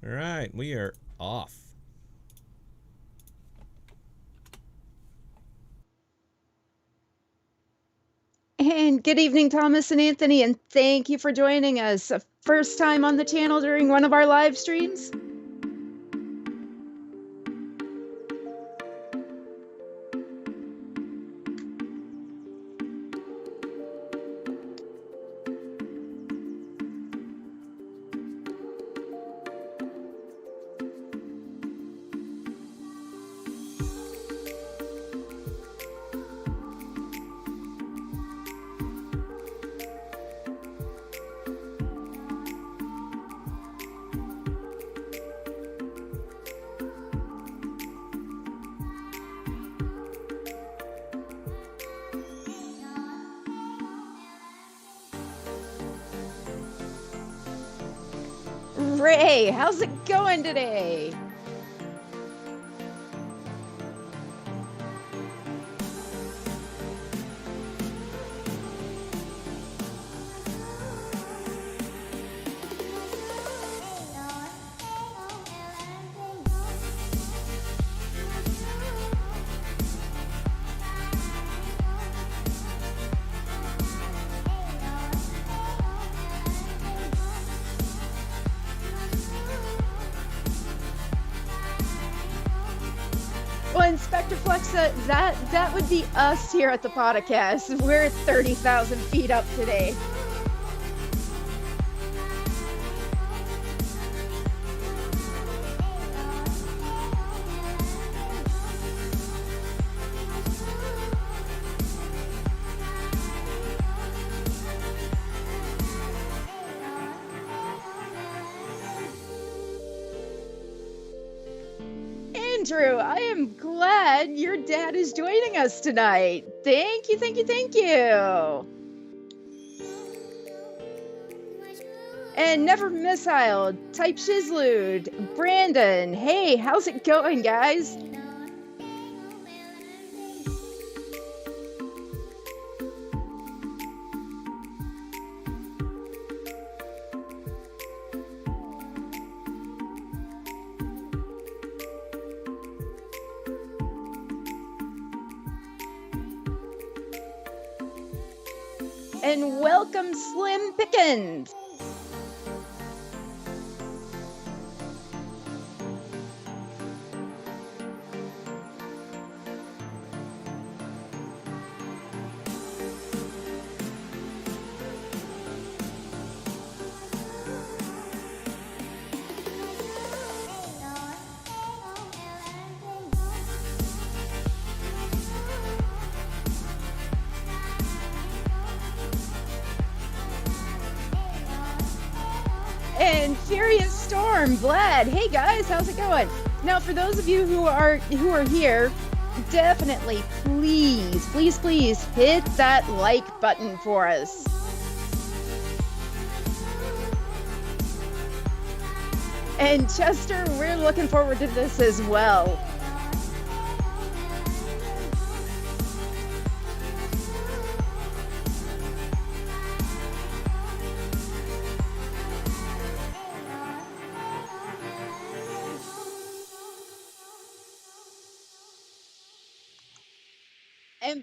All right, we are off. And good evening, Thomas and Anthony, and thank you for joining us. First time on the channel during one of our live streams. Ray, how's it going today? Well, Inspector Flexa, that would be us here at the podcast. We're 30,000 feet up today. Andrew, I am glad your dad is joining us tonight. Thank you, thank you, thank you. And Never Missile, Type Shizlude, Brandon. Hey, how's it going, guys? And welcome, Slim Pickens. And Furious Storm, Vlad. Hey guys, how's it going? Now, for those of you who are here, definitely, please hit that like button for us. And Chester, we're looking forward to this as well.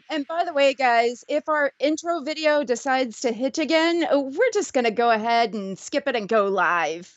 And by the way, guys, if our intro video decides to hitch again, we're just going to go ahead and skip it and go live.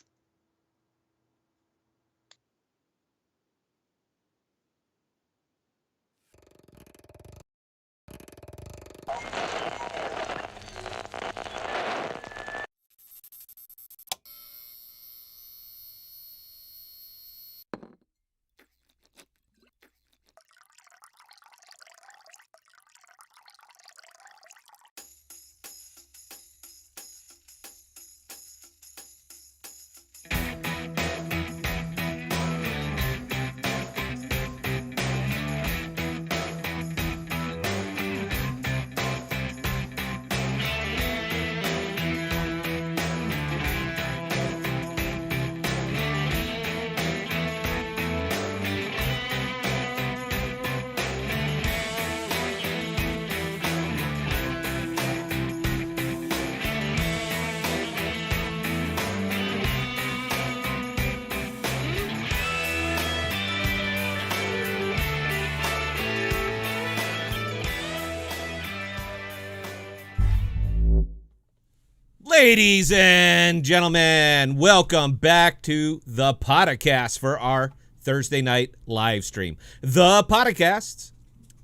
Ladies and gentlemen, welcome back to the Podcast for our Thursday night live stream. The Podocasts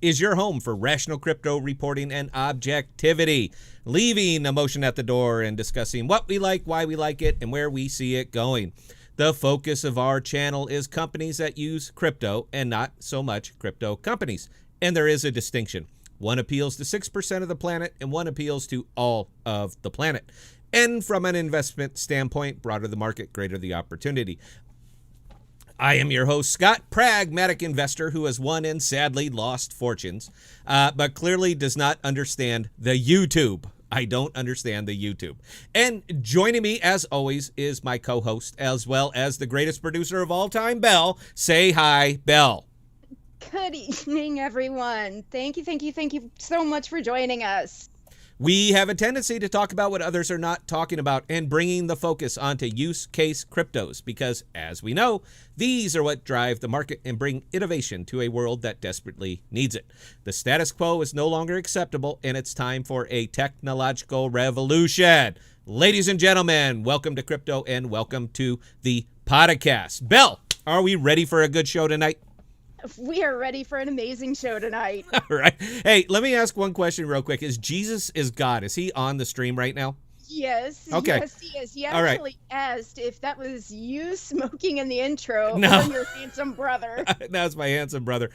is your home for rational crypto reporting and objectivity, leaving emotion at the door and discussing what we like, why we like it, and where we see it going. The focus of our channel is companies that use crypto and not so much crypto companies. And there is a distinction. One appeals to 6% of the planet and one appeals to all of the planet. And from an investment standpoint, broader the market, greater the opportunity. I am your host, Scott, pragmatic investor who has won and sadly lost fortunes, but clearly does not understand the YouTube. I don't understand the YouTube. And joining me, as always, is my co-host, as well as the greatest producer of all time, Belle. Say hi, Belle. Good evening, everyone. Thank you so much for joining us. We have a tendency to talk about what others are not talking about and bringing the focus onto use case cryptos because, as we know, these are what drive the market and bring innovation to a world that desperately needs it. The status quo is no longer acceptable, and it's time for a technological revolution. Ladies and gentlemen, welcome to Crypto and welcome to the Podcast. Belle, are we ready for a good show tonight? We are ready for an amazing show tonight. All right. Hey, let me ask one question real quick. Is Jesus is God? Is he on the stream right now? Yes. Okay. Yes, he is. He All right. actually asked if that was you smoking in the intro No. or your handsome brother. That's my handsome brother.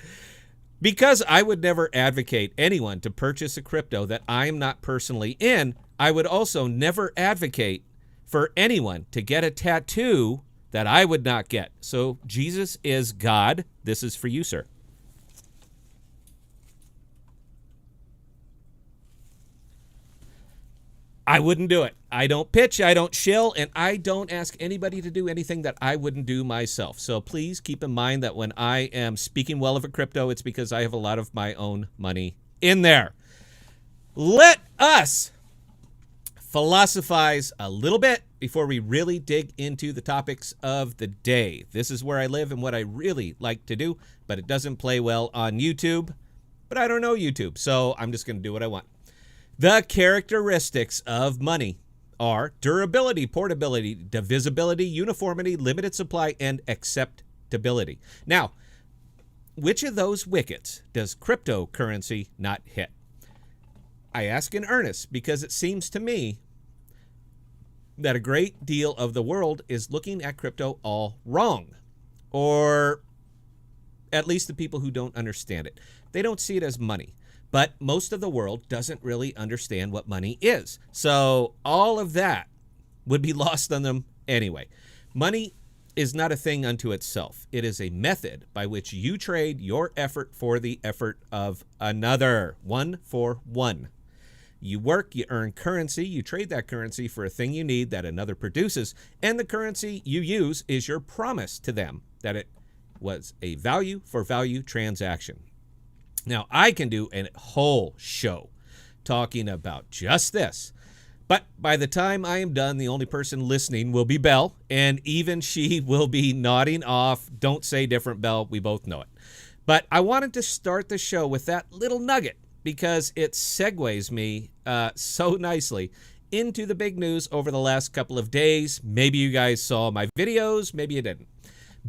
Because I would never advocate anyone to purchase a crypto that I'm not personally in, I would also never advocate for anyone to get a tattoo that I would not get. So Jesus is God. This is for you, sir. I wouldn't do it. I don't pitch, I don't shill, and I don't ask anybody to do anything that I wouldn't do myself. So please keep in mind that when I am speaking well of a crypto, it's because I have a lot of my own money in there. Let us philosophize a little bit before we really dig into the topics of the day. This is where I live and what I really like to do, but it doesn't play well on YouTube. But I don't know YouTube, so I'm just going to do what I want. The characteristics of money are durability, portability, divisibility, uniformity, limited supply, and acceptability. Now, which of those wickets does cryptocurrency not hit? I ask in earnest because it seems to me that a great deal of the world is looking at crypto all wrong, or at least the people who don't understand it. They don't see it as money, but most of the world doesn't really understand what money is. So all of that would be lost on them anyway. Money is not a thing unto itself. It is a method by which you trade your effort for the effort of another, one for one. You work, you earn currency, you trade that currency for a thing you need that another produces, and the currency you use is your promise to them that it was a value for value transaction. Now, I can do a whole show talking about just this, but by the time I am done, the only person listening will be Belle, and even she will be nodding off. Don't say different, Belle. We both know it. But I wanted to start the show with that little nugget because it segues me so nicely into the big news over the last couple of days. Maybe you guys saw my videos, maybe you didn't.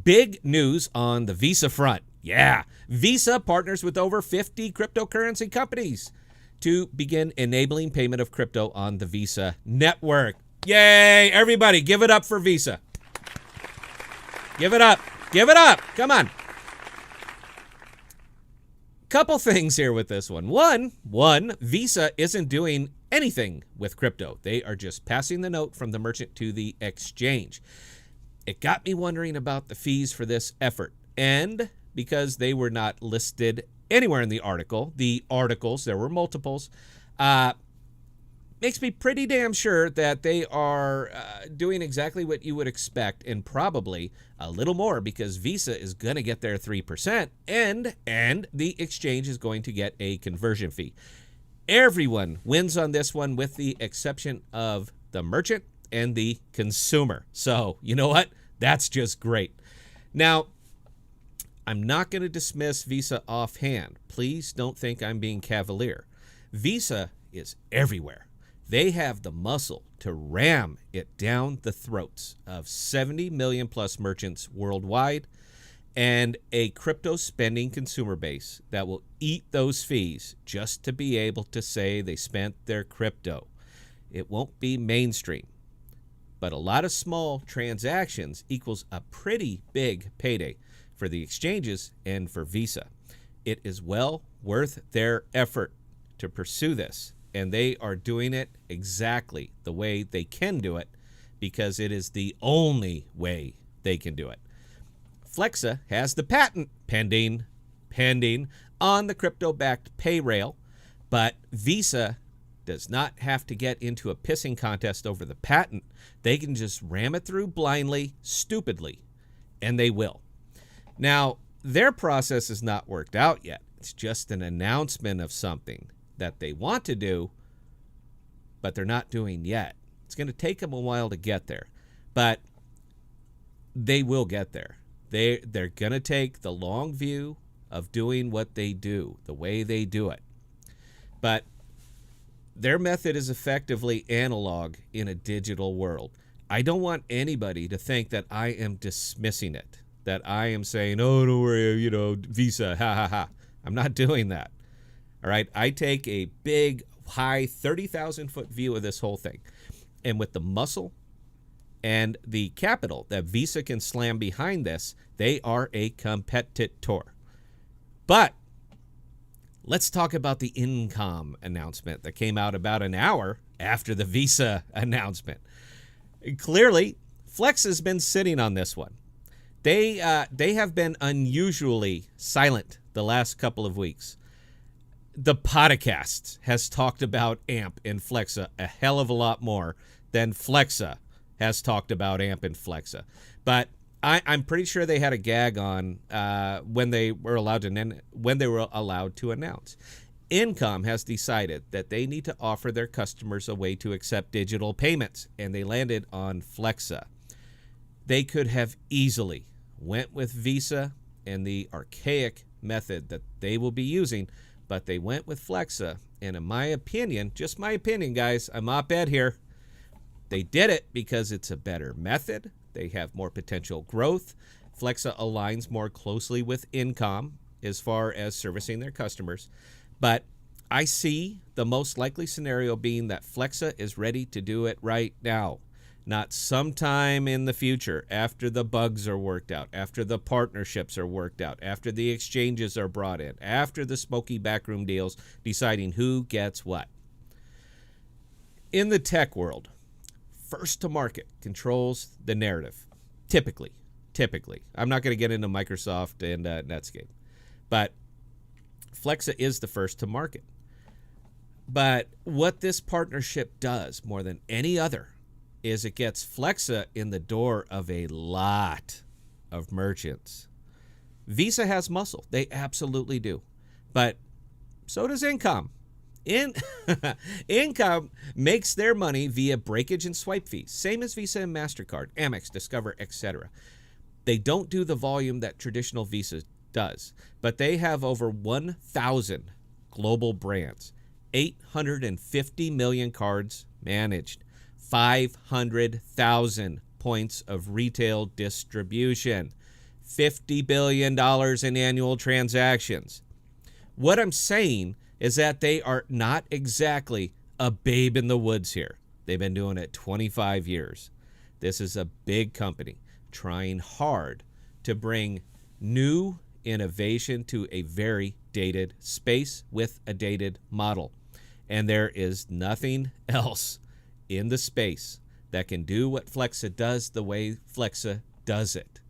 Big news on the Visa front. Yeah, Visa partners with over 50 cryptocurrency companies to begin enabling payment of crypto on the Visa network. Yay, everybody, give it up for Visa. Give it up. Give it up. Come on. Couple things here with this one. One, Visa isn't doing anything with crypto. They are just passing the note from the merchant to the exchange. It got me wondering about the fees for this effort. And because they were not listed anywhere in the articles, there were multiples, makes me pretty damn sure that they are doing exactly what you would expect and probably a little more because Visa is going to get their 3% and the exchange is going to get a conversion fee. Everyone wins on this one with the exception of the merchant and the consumer. So, you know what? That's just great. Now, I'm not going to dismiss Visa offhand. Please don't think I'm being cavalier. Visa is everywhere. They have the muscle to ram it down the throats of 70 million plus merchants worldwide and a crypto spending consumer base that will eat those fees just to be able to say they spent their crypto. It won't be mainstream, but a lot of small transactions equals a pretty big payday for the exchanges and for Visa. It is well worth their effort to pursue this, and they are doing it exactly the way they can do it because it is the only way they can do it. Flexa has the patent pending on the crypto-backed pay rail, but Visa does not have to get into a pissing contest over the patent. They can just ram it through blindly, stupidly, and they will. Now, their process is not worked out yet. It's just an announcement of something that they want to do, but they're not doing yet. It's going to take them a while to get there, but they will get there. They're going to take the long view of doing what they do, the way they do it. But their method is effectively analog in a digital world. I don't want anybody to think that I am dismissing it, that I am saying, oh, don't worry, Visa, ha, ha, ha. I'm not doing that. All right. I take a big, high, 30,000-foot view of this whole thing. And with the muscle and the capital that Visa can slam behind this, they are a competitor. But let's talk about the Incom announcement that came out about an hour after the Visa announcement. Clearly, Flex has been sitting on this one. They have been unusually silent the last couple of weeks. ThePodocasts has talked about AMP and Flexa a hell of a lot more than Flexa has talked about AMP and Flexa. But I'm pretty sure they had a gag on when they were allowed to announce. Incom has decided that they need to offer their customers a way to accept digital payments, and they landed on Flexa. They could have easily went with Visa and the archaic method that they will be using, but they went with Flexa, and in my opinion, just my opinion, guys, I'm op-ed here, they did it because it's a better method. They have more potential growth. Flexa aligns more closely with Incom as far as servicing their customers. But I see the most likely scenario being that Flexa is ready to do it right now, not sometime in the future after the bugs are worked out, after the partnerships are worked out, after the exchanges are brought in, after the smoky backroom deals, deciding who gets what. In the tech world, first to market controls the narrative. Typically. I'm not going to get into Microsoft and Netscape. But Flexa is the first to market. But what this partnership does more than any other is it gets Flexa in the door of a lot of merchants. Visa has muscle. They absolutely do. But so does Incom. Incom makes their money via breakage and swipe fees, same as Visa and MasterCard, Amex, Discover, etc. They don't do the volume that traditional Visa does, but they have over 1,000 global brands, 850 million cards managed, 500,000 points of retail distribution, $50 billion in annual transactions. What I'm saying is that they are not exactly a babe in the woods here. They've been doing it 25 years. This is a big company trying hard to bring new innovation to a very dated space with a dated model. And there is nothing else in the space that can do what Flexa does the way Flexa does it.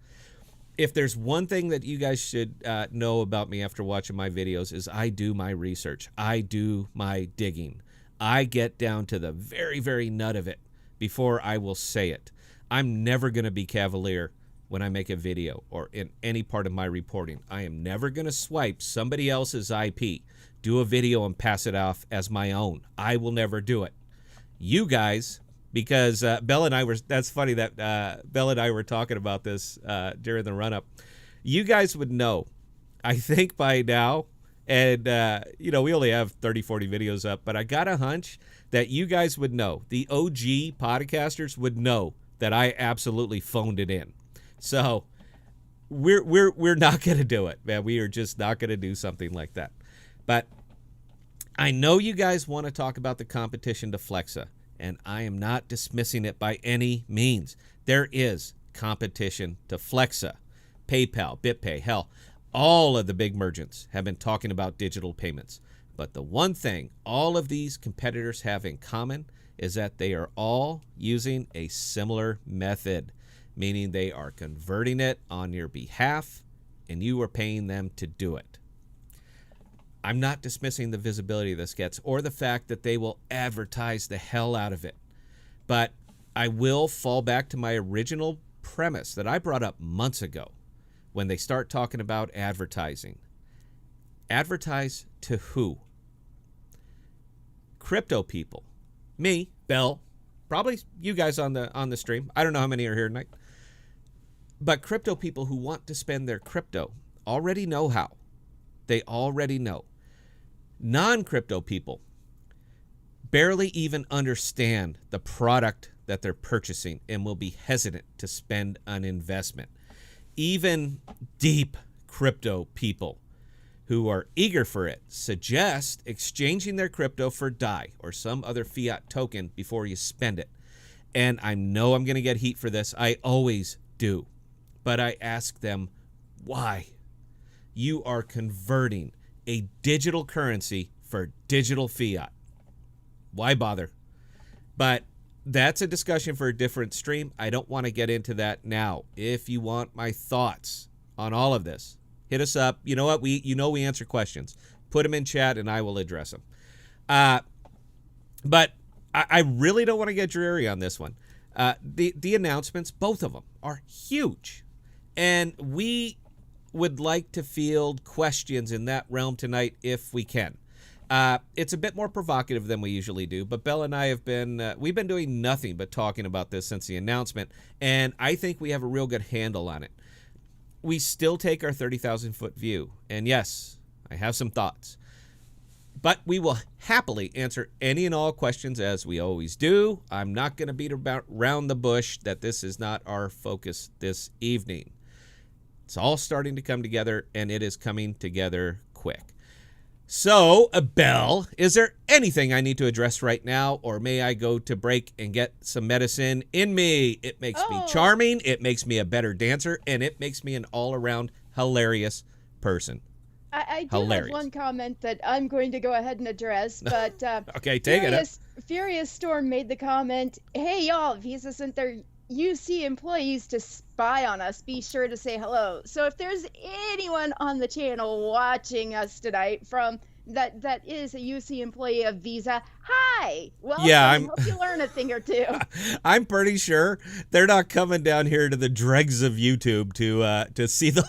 If there's one thing that you guys should know about me after watching my videos is I do my research. I do my digging. I get down to the very, very nut of it before I will say it. I'm never going to be cavalier when I make a video or in any part of my reporting. I am never going to swipe somebody else's IP, do a video and pass it off as my own. I will never do it. You guys... Because Bella and I were, that's funny that Bella and I were talking about this during the run-up. You guys would know, I think by now, And, we only have 30, 40 videos up, but I got a hunch that you guys would know. The OG podcasters would know that I absolutely phoned it in. So we're not going to do it, man. We are just not going to do something like that. But I know you guys want to talk about the competition to Flexa, and I am not dismissing it by any means. There is competition to Flexa. PayPal, BitPay, hell, all of the big merchants have been talking about digital payments. But the one thing all of these competitors have in common is that they are all using a similar method, meaning they are converting it on your behalf and you are paying them to do it. I'm not dismissing the visibility this gets or the fact that they will advertise the hell out of it. But I will fall back to my original premise that I brought up months ago when they start talking about advertising. Advertise to who? Crypto people. Me, Bell, probably you guys on the stream. I don't know how many are here tonight. But crypto people who want to spend their crypto already know how. They already know. Non-crypto people barely even understand the product that they're purchasing and will be hesitant to spend an investment. Even deep crypto people who are eager for it suggest exchanging their crypto for DAI or some other fiat token before you spend it. And I know I'm going to get heat for this. I always do. But I ask them, why? You are converting a digital currency for digital fiat. Why bother? But that's a discussion for a different stream. I don't want to get into that now. If you want my thoughts on all of this, hit us up. You know what? We answer questions. Put them in chat and I will address them. But I really don't want to get dreary on this one. The announcements, both of them, are huge. And we would like to field questions in that realm tonight if we can. It's a bit more provocative than we usually do, but Bella and I have we've been doing nothing but talking about this since the announcement, and I think we have a real good handle on it. We still take our 30,000-foot view, and yes, I have some thoughts. But we will happily answer any and all questions as we always do. I'm not going to beat around the bush that this is not our focus this evening. It's all starting to come together, and it is coming together quick. So, Belle, is there anything I need to address right now, or may I go to break and get some medicine in me? It makes me charming, it makes me a better dancer, and it makes me an all-around hilarious person. I do have one comment that I'm going to go ahead and address, but okay, take it. Furious Storm made the comment, hey, y'all, if Visa sent their UC employees to spy on us, be sure to say hello. So if there's anyone on the channel watching us tonight from that is a UC employee of Visa, hi, welcome. Yeah, I hope you learn a thing or two. I'm pretty sure they're not coming down here to the dregs of YouTube to see the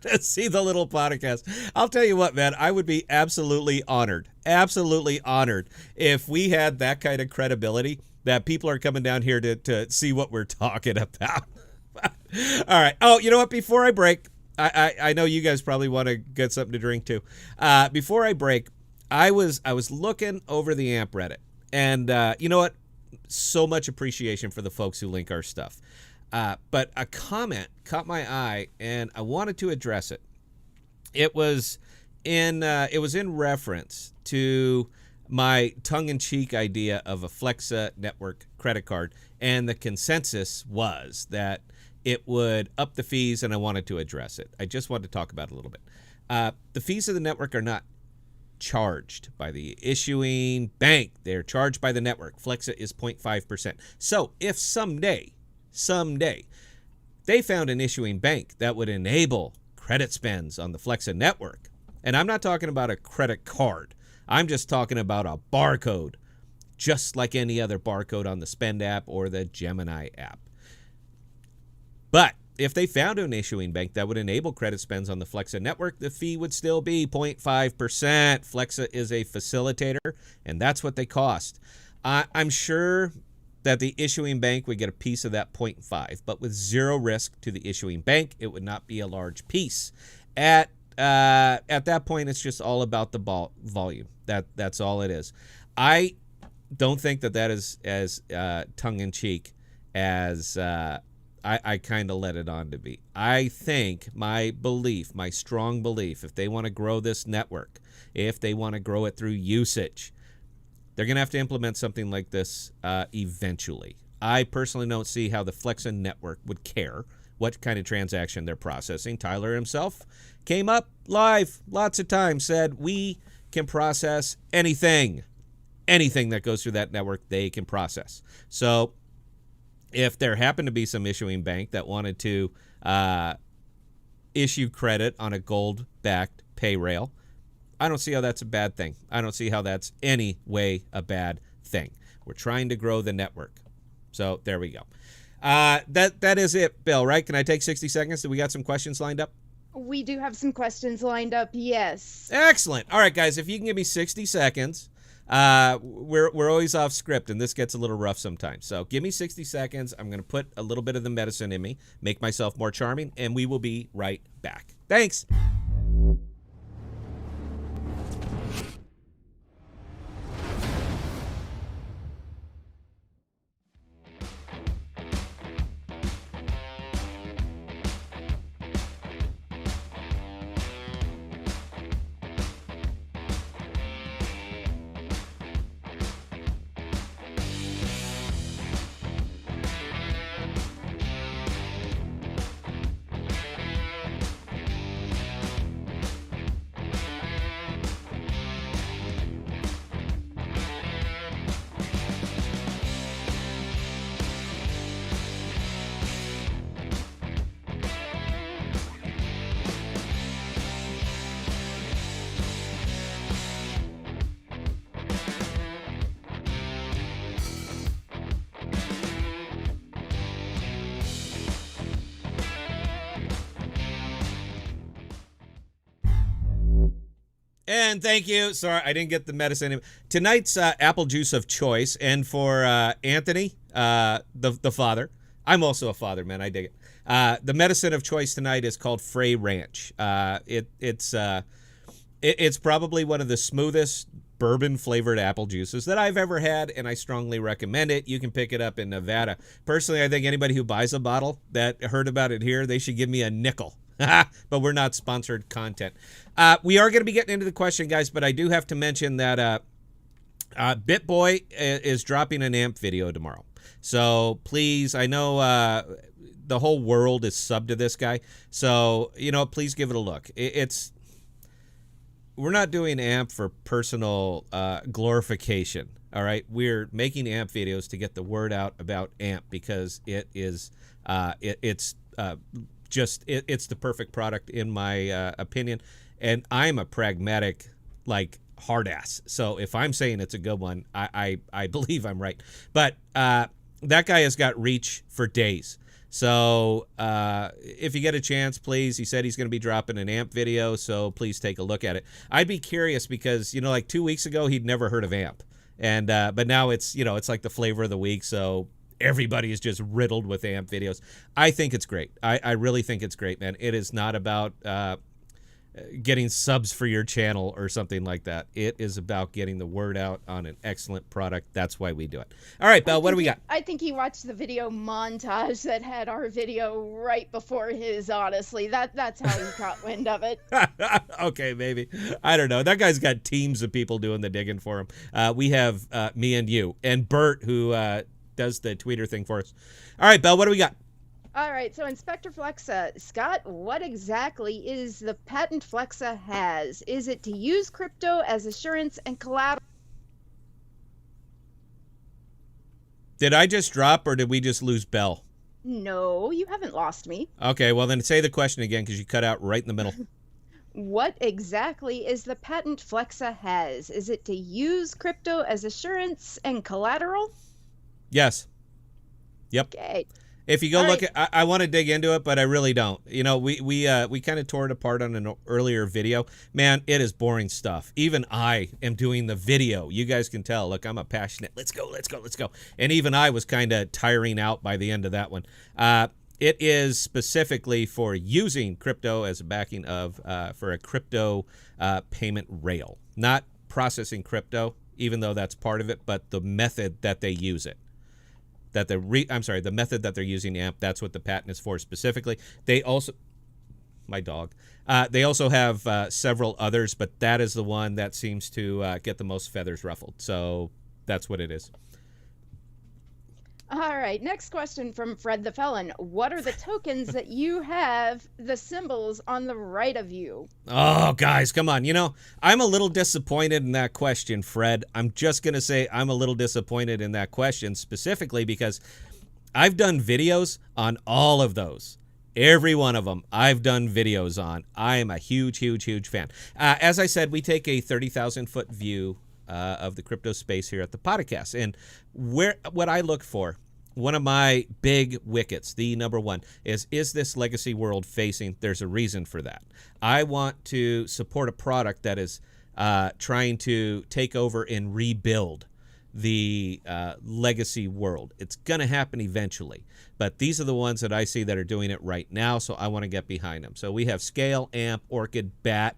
to see the little podcast. I'll tell you what, man, I would be absolutely honored if we had that kind of credibility that people are coming down here to see what we're talking about. All right. Oh, you know what? Before I break, I know you guys probably want to get something to drink too. Before I break, I was looking over the AMP Reddit, and you know what? So much appreciation for the folks who link our stuff. But a comment caught my eye, and I wanted to address it. It was in reference to my tongue-in-cheek idea of a Flexa network credit card, and the consensus was that it would up the fees, and I wanted to address it. I just wanted to talk about it a little bit. The fees of the network are not charged by the issuing bank. They're charged by the network. Flexa is 0.5%. So if someday, they found an issuing bank that would enable credit spends on the Flexa network, and I'm not talking about a credit card, I'm just talking about a barcode, just like any other barcode on the Spend app or the Gemini app. But if they found an issuing bank that would enable credit spends on the Flexa network, the fee would still be 0.5%. Flexa is a facilitator, and that's what they cost. I'm sure that the issuing bank would get a piece of that 0.5, but with zero risk to the issuing bank, it would not be a large piece. At at that point, it's just all about the volume. That's all it is. I don't think that is as tongue-in-cheek as I kind of let it on to be. I think my strong belief, if they want to grow this network, if they want to grow it through usage, they're going to have to implement something like this eventually. I personally don't see how the Flexa network would care what kind of transaction they're processing. Tyler himself came up live lots of times, said we can process anything. Anything that goes through that network, they can process. So if there happened to be some issuing bank that wanted to issue credit on a gold-backed pay rail, I don't see how that's a bad thing. I don't see how that's any way a bad thing. We're trying to grow the network. So there we go. That is it, Bill, right? Can I take 60 seconds? Do we got some questions lined up? We do have some questions lined up, yes. Excellent. All right, guys, if you can give me 60 seconds, we're always off script, and this gets a little rough sometimes. So give me 60 seconds. I'm going to put a little bit of the medicine in me, make myself more charming, and we will be right back. Thanks. And thank you. Sorry, I didn't get the medicine. Tonight's apple juice of choice, and for Anthony, the father. I'm also a father, man. I dig it. The medicine of choice tonight is called Frey Ranch. It's probably one of the smoothest bourbon-flavored apple juices that I've ever had, and I strongly recommend it. You can pick it up in Nevada. Personally, I think anybody who buys a bottle that heard about it here, they should give me a nickel. But we're not sponsored content. We are going to be getting into the question, guys, but I do have to mention that BitBoy is dropping an AMP video tomorrow. So please, I know the whole world is sub to this guy. So, please give it a look. We're not doing AMP for personal glorification. All right. We're making AMP videos to get the word out about AMP because it is it's the perfect product in my opinion. And I'm a pragmatic, hard ass. So if I'm saying it's a good one, I believe I'm right. But that guy has got reach for days. So if you get a chance, please, he said he's going to be dropping an AMP video, so please take a look at it. I'd be curious because, 2 weeks ago, he'd never heard of AMP. And but now it's, it's like the flavor of the week, so everybody is just riddled with AMP videos. I think it's great. I really think it's great, man. It is not about getting subs for your channel or something like that. It is about getting the word out on an excellent product. That's why we do it. All right, Belle, what do we got? I think he watched the video montage that had our video right before his, honestly. That's how he caught wind of it. Okay, maybe. I don't know. That guy's got teams of people doing the digging for him. We have me and you and Bert, who does the tweeter thing for us. All right, Belle, what do we got? All right, so Inspector Flexa, Scott, what exactly is the patent Flexa has? Is it to use crypto as assurance and collateral? Did I just drop or did we just lose Belle? No, you haven't lost me. Okay, well then say the question again because you cut out right in the middle. What exactly is the patent Flexa has? Is it to use crypto as assurance and collateral? Yes. Yep. Okay. If you go look at, I want to dig into it, but I really don't. We kind of tore it apart on an earlier video. Man, it is boring stuff. Even I am doing the video. You guys can tell. Look, I'm a passionate. Let's go. And even I was kind of tiring out by the end of that one. It is specifically for using crypto as a backing of for a crypto payment rail, not processing crypto, even though that's part of it, but the method that they use it. The method that they're using AMP. That's what the patent is for specifically. They also, my dog. They also have several others, but that is the one that seems to get the most feathers ruffled. So that's what it is. All right, next question from Fred the Felon. What are the tokens that you have, the symbols on the right of you? Oh, guys, come on. You know, I'm a little disappointed in that question, Fred. I'm just going to say I'm a little disappointed in that question specifically because I've done videos on all of those. Every one of them I've done videos on. I am a huge, huge, huge fan. As I said, we take a 30,000-foot view of the crypto space here at the podcast. And what I look for, one of my big wickets, the number one, is this legacy world facing? There's a reason for that. I want to support a product that is trying to take over and rebuild the legacy world. It's going to happen eventually. But these are the ones that I see that are doing it right now, so I want to get behind them. So we have Scale, AMP, Orchid, BAT,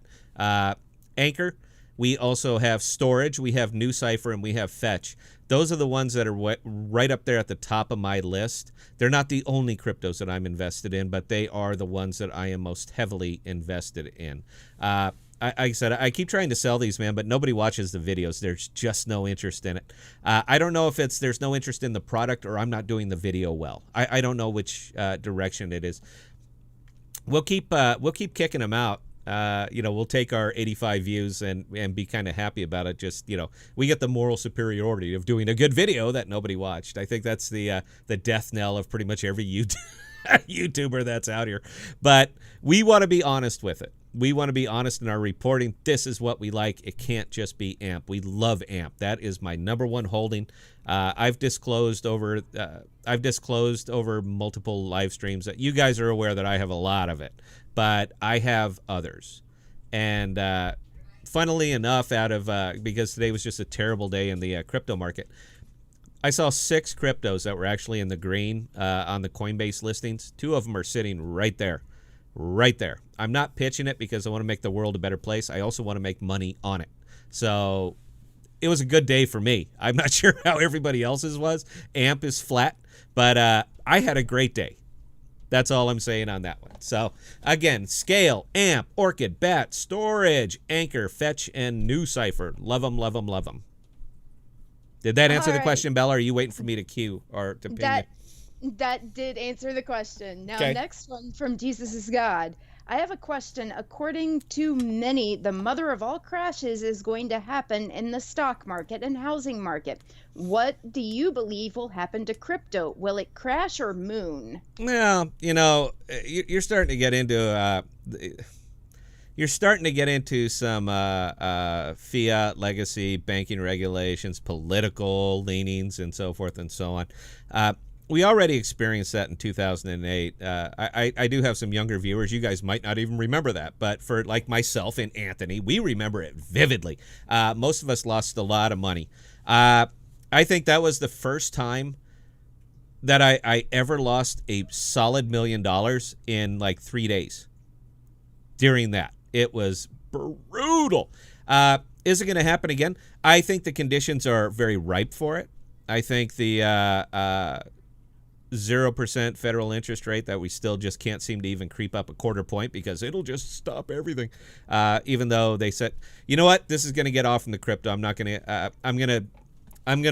Anchor. We also have Storage, we have NewCipher, and we have Fetch. Those are the ones that are right up there at the top of my list. They're not the only cryptos that I'm invested in, but they are the ones that I am most heavily invested in. Like I said, I keep trying to sell these, man, but nobody watches the videos. There's just no interest in it. I don't know if there's no interest in the product or I'm not doing the video well. I don't know which direction it is. We'll keep kicking them out. We'll take our 85 views and be kind of happy about it. Just, we get the moral superiority of doing a good video that nobody watched. I think that's the death knell of pretty much every YouTuber that's out here. But we want to be honest with it. We want to be honest in our reporting. This is what we like. It can't just be AMP. We love AMP. That is my number one holding. I've disclosed over multiple live streams that you guys are aware that I have a lot of it, but I have others. And funnily enough, because today was just a terrible day in the crypto market, I saw 6 cryptos that were actually in the green on the Coinbase listings. 2 of them are sitting right there. Right there. I'm not pitching it because I want to make the world a better place. I also want to make money on it. So it was a good day for me. I'm not sure how everybody else's was. AMP is flat, but I had a great day. That's all I'm saying on that one. So again, Scale, AMP, Orchid, BAT, Storage, Anchor, Fetch, and NewCipher. Love them, love them, love them. Did that answer the question, Bella? Or are you waiting for me to cue or to pin you? That did answer the question. Now, Okay. Next one from Jesus is God. I have a question. According to many, the mother of all crashes is going to happen in the stock market and housing market. What do you believe will happen to crypto? Will it crash or moon? Well, you're starting to get into some fiat legacy banking regulations, political leanings, and so forth and so on. We already experienced that in 2008. I do have some younger viewers. You guys might not even remember that, but for like myself and Anthony, we remember it vividly. Most of us lost a lot of money. I think that was the first time that I ever lost a solid $1 million in like 3 days. During that, it was brutal. Is it going to happen again? I think the conditions are very ripe for it. I think the 0% federal interest rate that we still just can't seem to even creep up a quarter point because it'll just stop everything. Even though they said, you know what, this is going to get off from the crypto. I'm going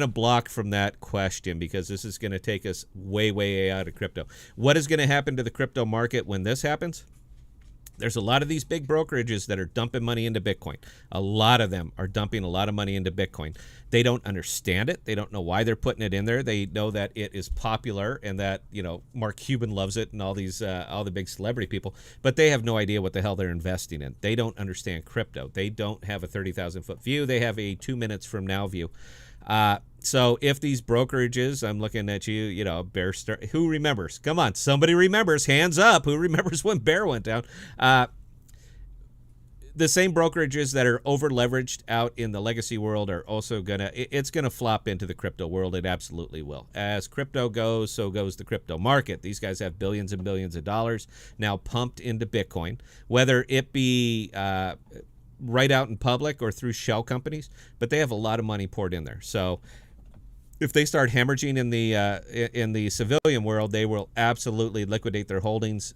to block from that question because this is going to take us way, way out of crypto. What is going to happen to the crypto market when this happens? There's a lot of these big brokerages that are dumping money into Bitcoin. A lot of them are dumping a lot of money into Bitcoin. They don't understand it. They don't know why they're putting it in there. They know that it is popular and that, Mark Cuban loves it and all the big celebrity people, but they have no idea what the hell they're investing in. They don't understand crypto. They don't have a 30,000-foot view. They have a 2 minutes from now view. So if these brokerages, I'm looking at you, Bear Star, who remembers? Come on, somebody remembers. Hands up. Who remembers when Bear went down? the same brokerages that are over leveraged out in the legacy world are also it's gonna flop into the crypto world. It absolutely will. As crypto goes, so goes the crypto market. These guys have billions and billions of dollars now pumped into Bitcoin, whether it be right out in public or through shell companies, but they have a lot of money poured in there. So if they start hemorrhaging in the civilian world, they will absolutely liquidate their holdings.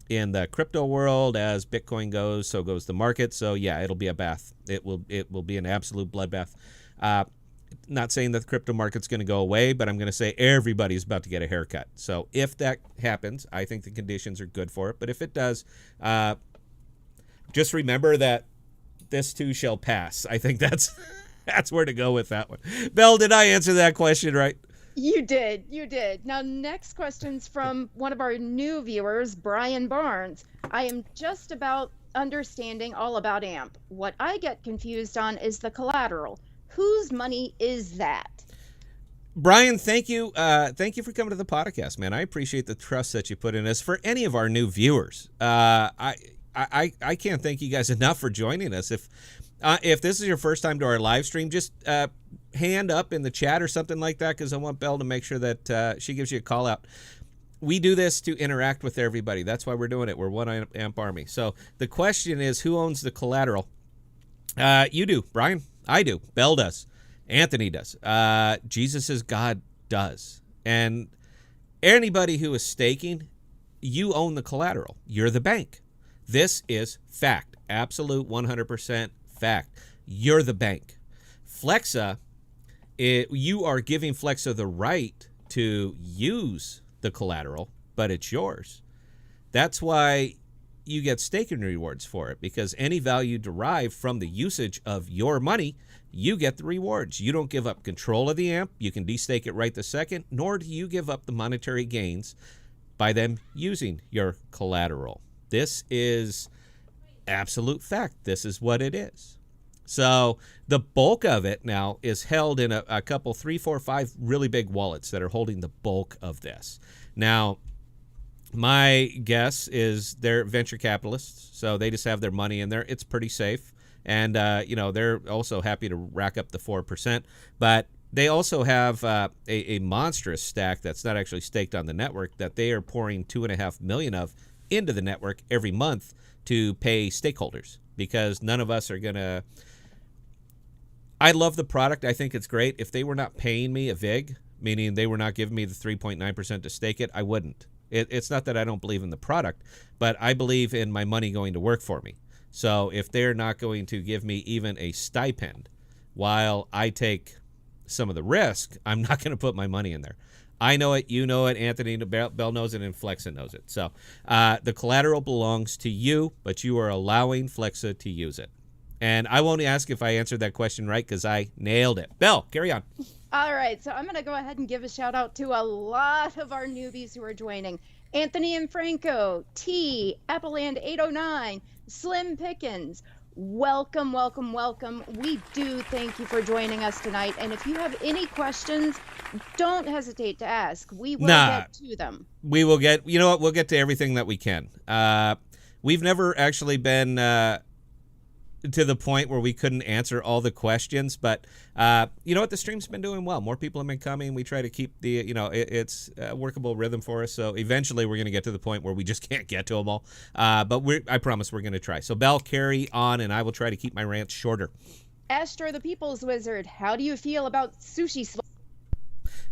In the crypto world, as Bitcoin goes, so goes the market. So yeah, it'll be a bath. It will be an absolute bloodbath. Not saying that the crypto market's going to go away, but I'm going to say everybody's about to get a haircut. So if that happens, I think the conditions are good for it. But if it does, just remember that this too shall pass. I think that's where to go with that one. Belle, did I answer that question right? You did. Now, next question's from one of our new viewers, Brian Barnes. I am just about understanding all about AMP. What I get confused on is the collateral. Whose money is that? Brian, thank you. Thank you for coming to the podcast, man. I appreciate the trust that you put in us. For any of our new viewers, I can't thank you guys enough for joining us. If this is your first time to our live stream, just hand up in the chat or something like that, because I want Belle to make sure that she gives you a call out. We do this to interact with everybody. That's why we're doing it. We're one AMP Army. So the question is, who owns the collateral? You do, Brian. I do. Belle does. Anthony does. Jesus is God does. And anybody who is staking, you own the collateral. You're the bank. This is fact. Absolute 100% fact. You're the bank. Flexa, you are giving Flexa the right to use the collateral, but it's yours. That's why you get staking rewards for it, because any value derived from the usage of your money, you get the rewards. You don't give up control of the AMP. You can destake it right this second, nor do you give up the monetary gains by them using your collateral. This is absolute fact. This is what it is. So the bulk of it now is held in a couple, 3, 4, 5 really big wallets that are holding the bulk of this. Now, my guess is they're venture capitalists, so they just have their money in there. It's pretty safe. And, they're also happy to rack up the 4%. But they also have a monstrous stack that's not actually staked on the network that they are pouring $2.5 million of into the network every month to pay stakeholders, because none of us are going to... I love the product. I think it's great. If they were not paying me a VIG, meaning they were not giving me the 3.9% to stake it, I wouldn't. It's not that I don't believe in the product, but I believe in my money going to work for me. So if they're not going to give me even a stipend while I take some of the risk, I'm not going to put my money in there. I know it, you know it, Anthony Bell knows it, and Flexa knows it. So the collateral belongs to you, but you are allowing Flexa to use it. And I won't ask if I answered that question right, because I nailed it. Belle, carry on. All right, so I'm going to go ahead and give a shout out to a lot of our newbies who are joining. Anthony and Franco, T, Appleland 809, Slim Pickens. Welcome, welcome, welcome. We do thank you for joining us tonight. And if you have any questions, don't hesitate to ask. We will get to them. We will get, you know what, we'll get to everything that we can. We've never actually been to the point where we couldn't answer all the questions, but you know what, the stream's been doing well. More people have been coming. We try to keep the, it's a workable rhythm for us. So eventually we're going to get to the point where we just can't get to them all. But I promise we're going to try. So Belle, carry on, and I will try to keep my rants shorter. Astro the People's Wizard, how do you feel about Sushi Swap?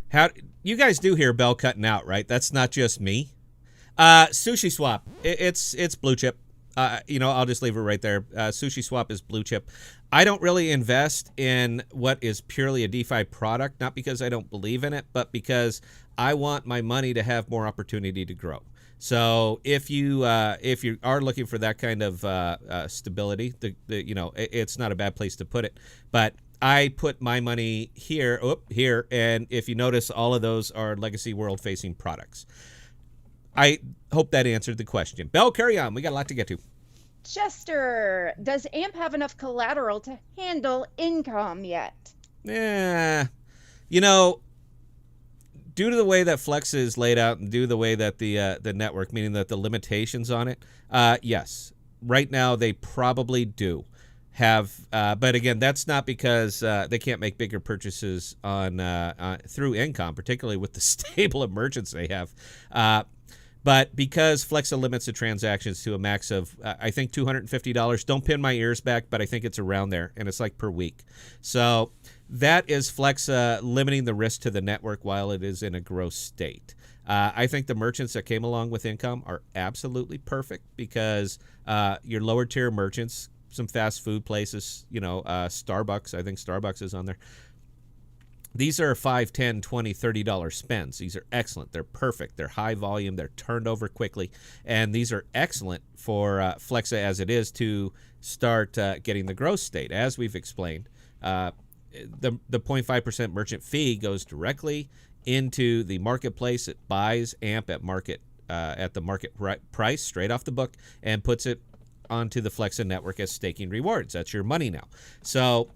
How you guys do hear Belle cutting out, right? That's not just me. Sushi Swap, it's blue chip. I'll just leave it right there. Sushi Swap is blue chip. I don't really invest in what is purely a DeFi product, not because I don't believe in it, but because I want my money to have more opportunity to grow. So if you are looking for that kind of stability, it's not a bad place to put it. But I put my money here, and if you notice, all of those are legacy world-facing products. I hope that answered the question. Belle, carry on. We got a lot to get to. Chester, does AMP have enough collateral to handle income yet? Due to the way that Flex is laid out and due to the way that the network, meaning that the limitations on it, yes. right now they probably do have, but again, that's not because they can't make bigger purchases on through income, particularly with the stable of merchants they have. But because Flexa limits the transactions to a max of, I think, $250. Don't pin my ears back, but I think it's around there, and it's like per week. So that is Flexa limiting the risk to the network while it is in a growth state. I think the merchants that came along with income are absolutely perfect because your lower tier merchants, some fast food places, Starbucks, I think Starbucks is on there. These are $5, $10, $20, $30 spends. These are excellent. They're perfect. They're high volume. They're turned over quickly. And these are excellent for Flexa as it is to start getting the growth state. As we've explained, the 0.5% merchant fee goes directly into the marketplace. It buys AMP at the market price straight off the book and puts it onto the Flexa network as staking rewards. That's your money now. So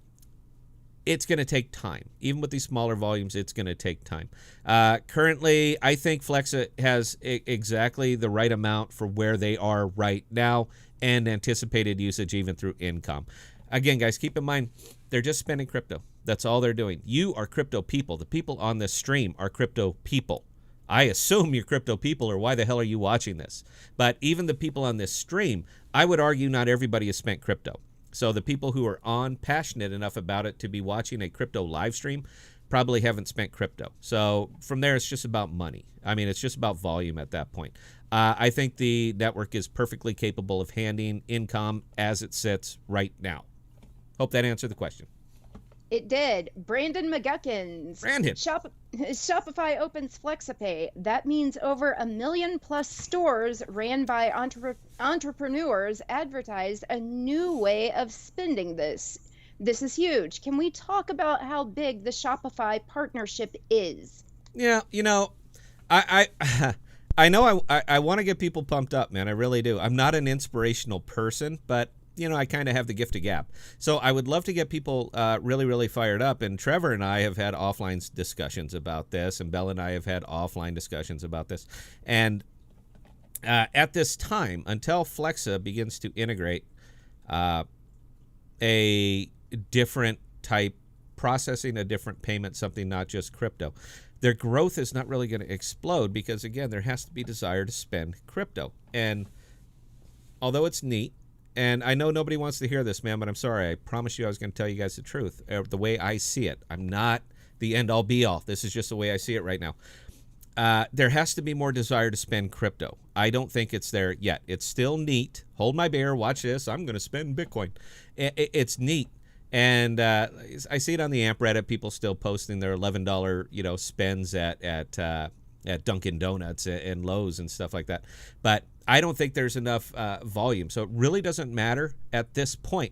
it's going to take time. Even with these smaller volumes, it's going to take time. Currently, I think Flexa has exactly the right amount for where they are right now and anticipated usage even through income. Again, guys, keep in mind, they're just spending crypto. That's all they're doing. You are crypto people. The people on this stream are crypto people. I assume you're crypto people, or why the hell are you watching this? But even the people on this stream, I would argue not everybody has spent crypto. So the people who are passionate enough about it to be watching a crypto live stream probably haven't spent crypto. So from there, it's just about money. I mean, it's just about volume at that point. I think the network is perfectly capable of handling income as it sits right now. Hope that answered the question. It did. Brandon McGuckins. Brandon. Shopify opens FlexiPay. That means over 1 million plus stores ran by entrepreneurs advertised a new way of spending this. This is huge. Can we talk about how big the Shopify partnership is? Yeah, I know I want to get people pumped up, man. I really do. I'm not an inspirational person, but I kind of have the gift of gab. So I would love to get people really, really fired up. And Trevor and I have had offline discussions about this, and Bella and I have had offline discussions about this. And at this time, until Flexa begins to integrate a different type processing, a different payment, something not just crypto, their growth is not really going to explode because, again, there has to be desire to spend crypto. And although it's neat, and I know nobody wants to hear this, man, but I'm sorry. I promised you I was going to tell you guys the truth, the way I see it. I'm not the end-all, be-all. This is just the way I see it right now. There has to be more desire to spend crypto. I don't think it's there yet. It's still neat. Hold my beer. Watch this. I'm going to spend Bitcoin. It's neat. And I see it on the AMP Reddit. People still posting their $11, spends at Dunkin' Donuts and Lowe's and stuff like that. But I don't think there's enough volume. So it really doesn't matter at this point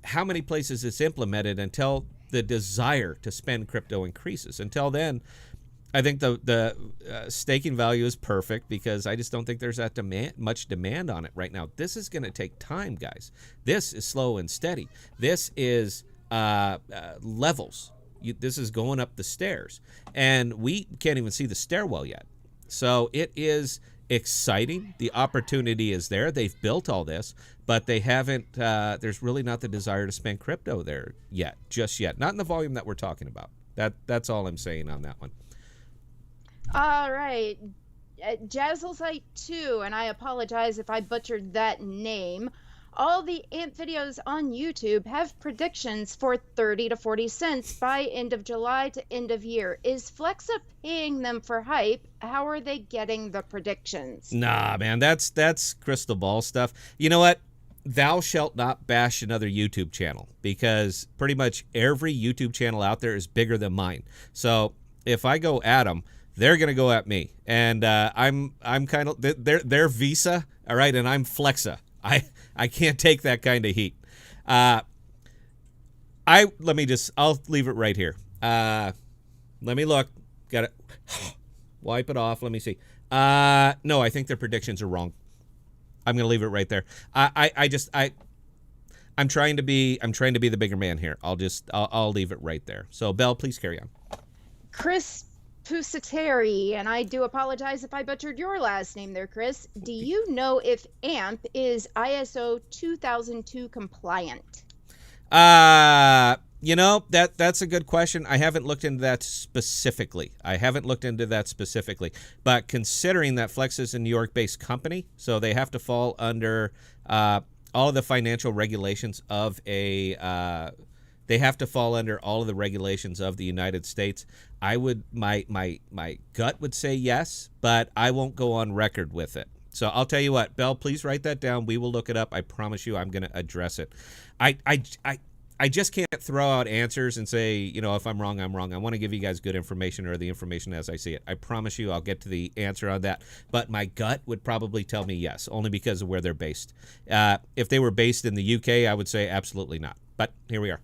how many places it's implemented until the desire to spend crypto increases. Until then, I think the staking value is perfect because I just don't think there's that much demand on it right now. This is going to take time, guys. This is slow and steady. This is levels. This is going up the stairs, and we can't even see the stairwell yet. So it is exciting. The opportunity is there. They've built all this, but they haven't. There's really not the desire to spend crypto there yet, just yet. Not in the volume that we're talking about. That's all I'm saying on that one. All right. Jazzlesite 2, and I apologize if I butchered that name. All the AMP videos on YouTube have predictions for 30 to 40 cents by end of July to end of year. Is Flexa paying them for hype? How are they getting the predictions? Nah, man, that's crystal ball stuff. You know what? Thou shalt not bash another YouTube channel because pretty much every YouTube channel out there is bigger than mine. So if I go at them, they're gonna go at me, and I'm kind of they're Visa, all right, and I'm Flexa. I can't take that kind of heat. I'll leave it right here. Let me look. Got it. Wipe it off. Let me see. No, I think their predictions are wrong. I'm gonna leave it right there. I'm trying to be the bigger man here. I'll leave it right there. So Belle, please carry on. Chris Pusateri, and I do apologize if I butchered your last name there, Chris. Do you know if AMP is ISO 2002 compliant? That's a good question. I haven't looked into that specifically. But considering that Flex is a New York-based company, so they have to fall under all of the financial regulations of they have to fall under all of the regulations of the United States. My gut would say yes, but I won't go on record with it. So I'll tell you what, Belle, please write that down. We will look it up. I promise you I'm going to address it. I, I, I, I just can't throw out answers and say, if I'm wrong, I'm wrong. I want to give you guys good information or the information as I see it. I promise you I'll get to the answer on that. But my gut would probably tell me yes, only because of where they're based. If they were based in the UK, I would say absolutely not. But here we are.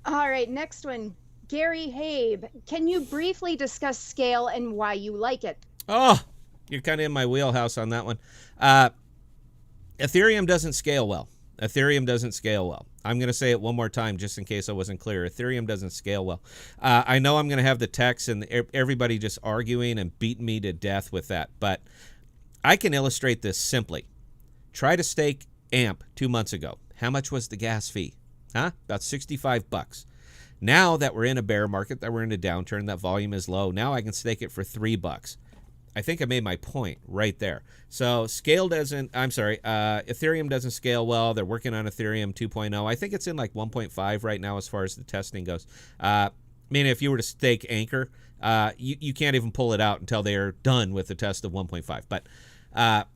All right, next one. Gary Habe, can you briefly discuss scale and why you like it? Oh, you're kind of in my wheelhouse on that one. Ethereum doesn't scale well. I'm going to say it one more time just in case I wasn't clear. Ethereum doesn't scale well. I know I'm going to have the text and everybody just arguing and beating me to death with that, but I can illustrate this simply. Try to stake AMP 2 months ago. How much was the gas fee? About $65. Now that we're in a bear market, that we're in a downturn, that volume is low, now I can stake it for $3. I think I made my point right there. So Ethereum doesn't scale well. They're working on Ethereum 2.0. I think it's in like 1.5 right now as far as the testing goes. If you were to stake Anchor, you can't even pull it out until they're done with the test of 1.5. But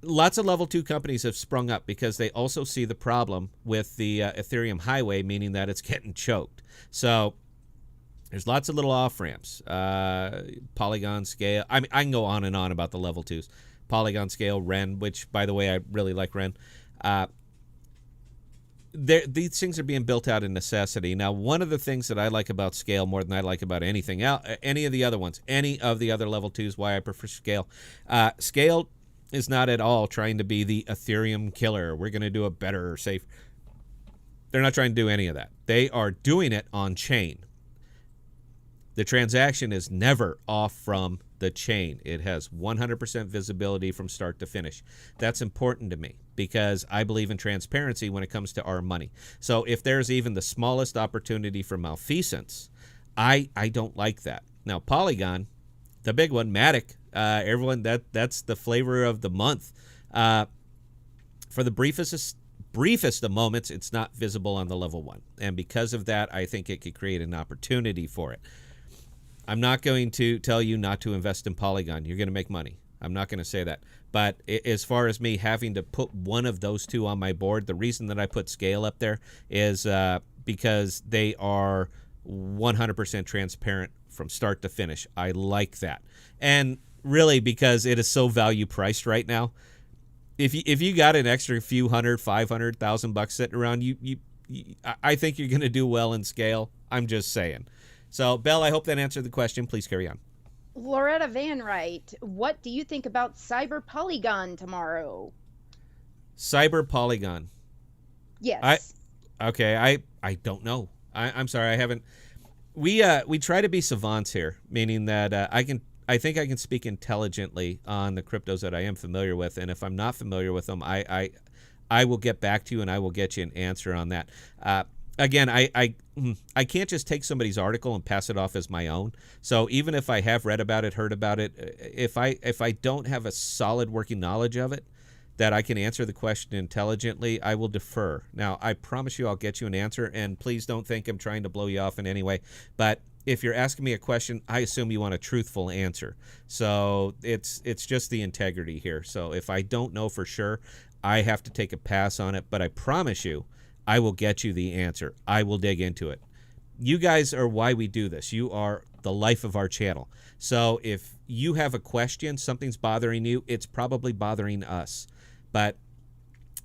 lots of level 2 companies have sprung up because they also see the problem with the Ethereum highway, meaning that it's getting choked. So there's lots of little off-ramps. Polygon, Scale. I can go on and on about the level 2s. Polygon, Scale, Ren, which, by the way, I really like Ren. These things are being built out in necessity. Now, one of the things that I like about Scale more than I like about anything else, any of the other level 2s, why I prefer Scale. Scale is not at all trying to be the Ethereum killer. We're going to do a better or safe. They're not trying to do any of that. They are doing it on chain. The transaction is never off from the chain. It has 100% visibility from start to finish. That's important to me because I believe in transparency when it comes to our money. So if there's even the smallest opportunity for malfeasance, I don't like that. Now, Polygon, the big one, Matic, everyone, that's the flavor of the month. For the briefest of moments, it's not visible on the level 1. And because of that, I think it could create an opportunity for it. I'm not going to tell you not to invest in Polygon. You're going to make money. I'm not going to say that. But as far as me having to put one of those two on my board, the reason that I put Scale up there is because they are 100% transparent from start to finish. I like that. And really because it is so value priced right now. If you got an extra few hundred, $500,000 sitting around, I think you're going to do well in Scale. I'm just saying. So, Belle, I hope that answered the question. Please carry on. Loretta Van Wright, what do you think about Cyber Polygon tomorrow? Cyber Polygon. Yes. I don't know. I'm sorry, I haven't. We try to be savants here, meaning that I think I can speak intelligently on the cryptos that I am familiar with, and if I'm not familiar with them, I will get back to you and I will get you an answer on that. Again, I can't just take somebody's article and pass it off as my own. So even if I have read about it, heard about it, if I don't have a solid working knowledge of it, that I can answer the question intelligently, I will defer. Now, I promise you I'll get you an answer, and please don't think I'm trying to blow you off in any way. But if you're asking me a question, I assume you want a truthful answer. So it's just the integrity here. So if I don't know for sure, I have to take a pass on it. But I promise you, I will get you the answer. I will dig into it. You guys are why we do this. You are the life of our channel. So if you have a question, something's bothering you, it's probably bothering us. But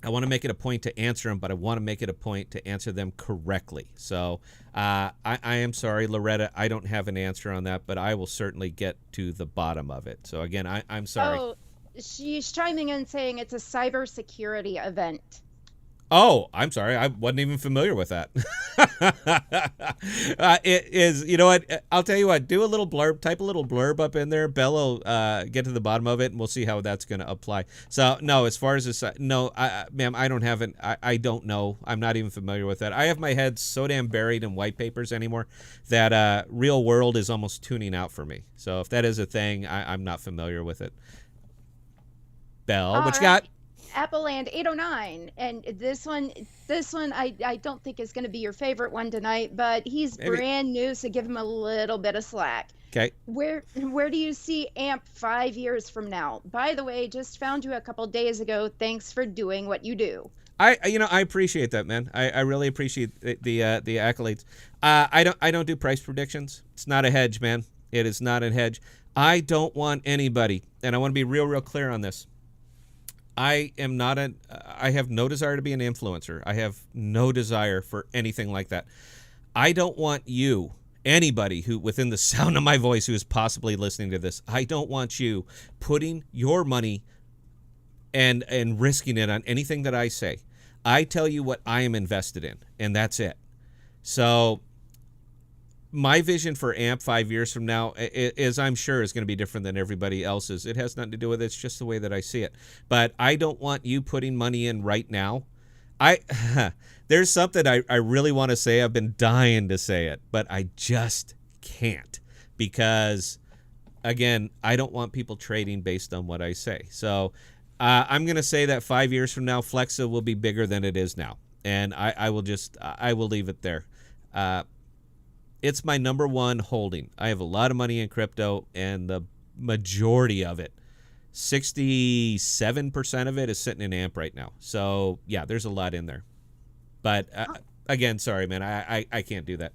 I want to make it a point to answer them, but I want to make it a point to answer them correctly. So I am sorry, Loretta, I don't have an answer on that, but I will certainly get to the bottom of it. So again, I'm sorry. Oh, she's chiming in saying it's a cybersecurity event. Oh, I'm sorry. I wasn't even familiar with that. It is, you know what? I'll tell you what, do a little blurb, type a little blurb up in there. Bell will get to the bottom of it, and we'll see how that's going to apply. So, no, as far as this, no, ma'am, I don't have it. I don't know. I'm not even familiar with that. I have my head so damn buried in white papers anymore that real world is almost tuning out for me. So, if that is a thing, I'm not familiar with it. Bell, All what you right. got? Appleland 809, and this one I don't think is going to be your favorite one tonight, but he's Maybe. brand new, so give him a little bit of slack. Okay. Where do you see AMP 5 years from now? By the way, just found you a couple days ago. Thanks for doing what you do. I appreciate that, man. I really appreciate the accolades. I don't do price predictions. It's not a hedge, man. It is not a hedge. I don't want anybody, and I want to be real clear on this. I have no desire to be an influencer. I have no desire for anything like that. I don't want you, anybody who within the sound of my voice who is possibly listening to this, I don't want you putting your money and risking it on anything that I say. I tell you what I am invested in, and that's it. So my vision for AMP 5 years from now is, I'm sure, is going to be different than everybody else's. It has nothing to do with it. It's just the way that I see it. But I don't want you putting money in right now. There's something I really want to say. I've been dying to say it, but I just can't because, again, I don't want people trading based on what I say. So I'm going to say that 5 years from now, Flexa will be bigger than it is now. And I will leave it there. It's my number one holding. I have a lot of money in crypto, and the majority of it, 67% of it, is sitting in AMP right now. So, yeah, there's a lot in there. But, again, sorry, man, I can't do that.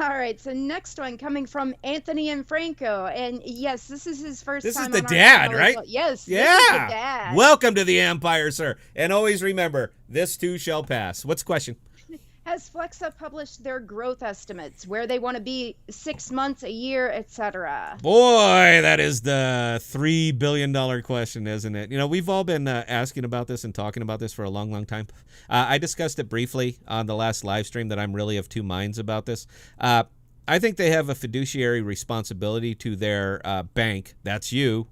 All right, so next one coming from Anthony and Franco, and yes, this is his first This time is the on our dad, channel as right? well. Yes, Yeah. this is the dad. Welcome to the Empire, sir. And always remember, this too shall pass. What's the question? Has Flexa published their growth estimates, where they want to be 6 months, a year, etc.? Boy, that is the $3 billion question, isn't it? You know, we've all been asking about this and talking about this for a long time. I discussed it briefly on the last live stream that I'm really of two minds about this. I think they have a fiduciary responsibility to their bank. That's you,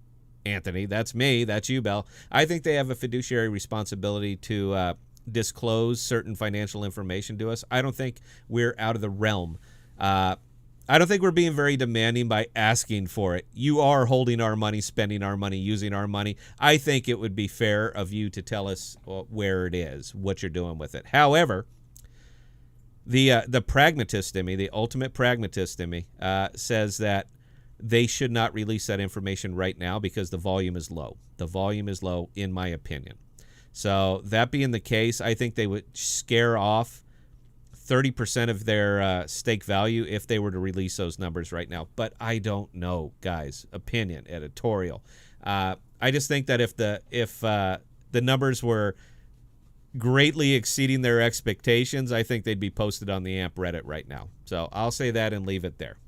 Anthony. That's me. That's you, Bell. I think they have a fiduciary responsibility to disclose certain financial information to us. I don't think we're out of the realm. I don't think we're being very demanding by asking for it. You are holding our money, spending our money, using our money. I think it would be fair of you to tell us where it is, what you're doing with it. However, the pragmatist in me, the ultimate pragmatist in me, says that they should not release that information right now because the volume is low. The volume is low, in my opinion. So that being the case, I think they would scare off 30% of their stake value if they were to release those numbers right now. But I don't know, guys. Opinion, editorial. I just think that if the numbers were greatly exceeding their expectations, I think they'd be posted on the AMP Reddit right now. So I'll say that and leave it there.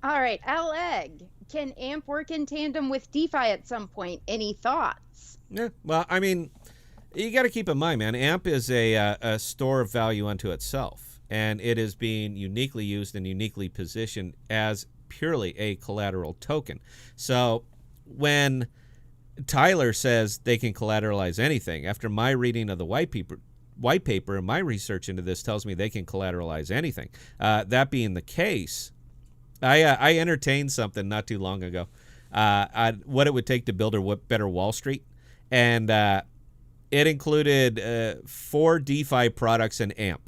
All right, Al Egg, can AMP work in tandem with DeFi at some point? Any thoughts? Yeah, well, I mean, you got to keep in mind, man, AMP is a store of value unto itself, and it is being uniquely used and uniquely positioned as purely a collateral token. So when Tyler says they can collateralize anything, after my reading of the white paper and my research into this tells me they can collateralize anything. That being the case, I entertained something not too long ago, what it would take to build a better Wall Street. And it included 4 DeFi products in AMP.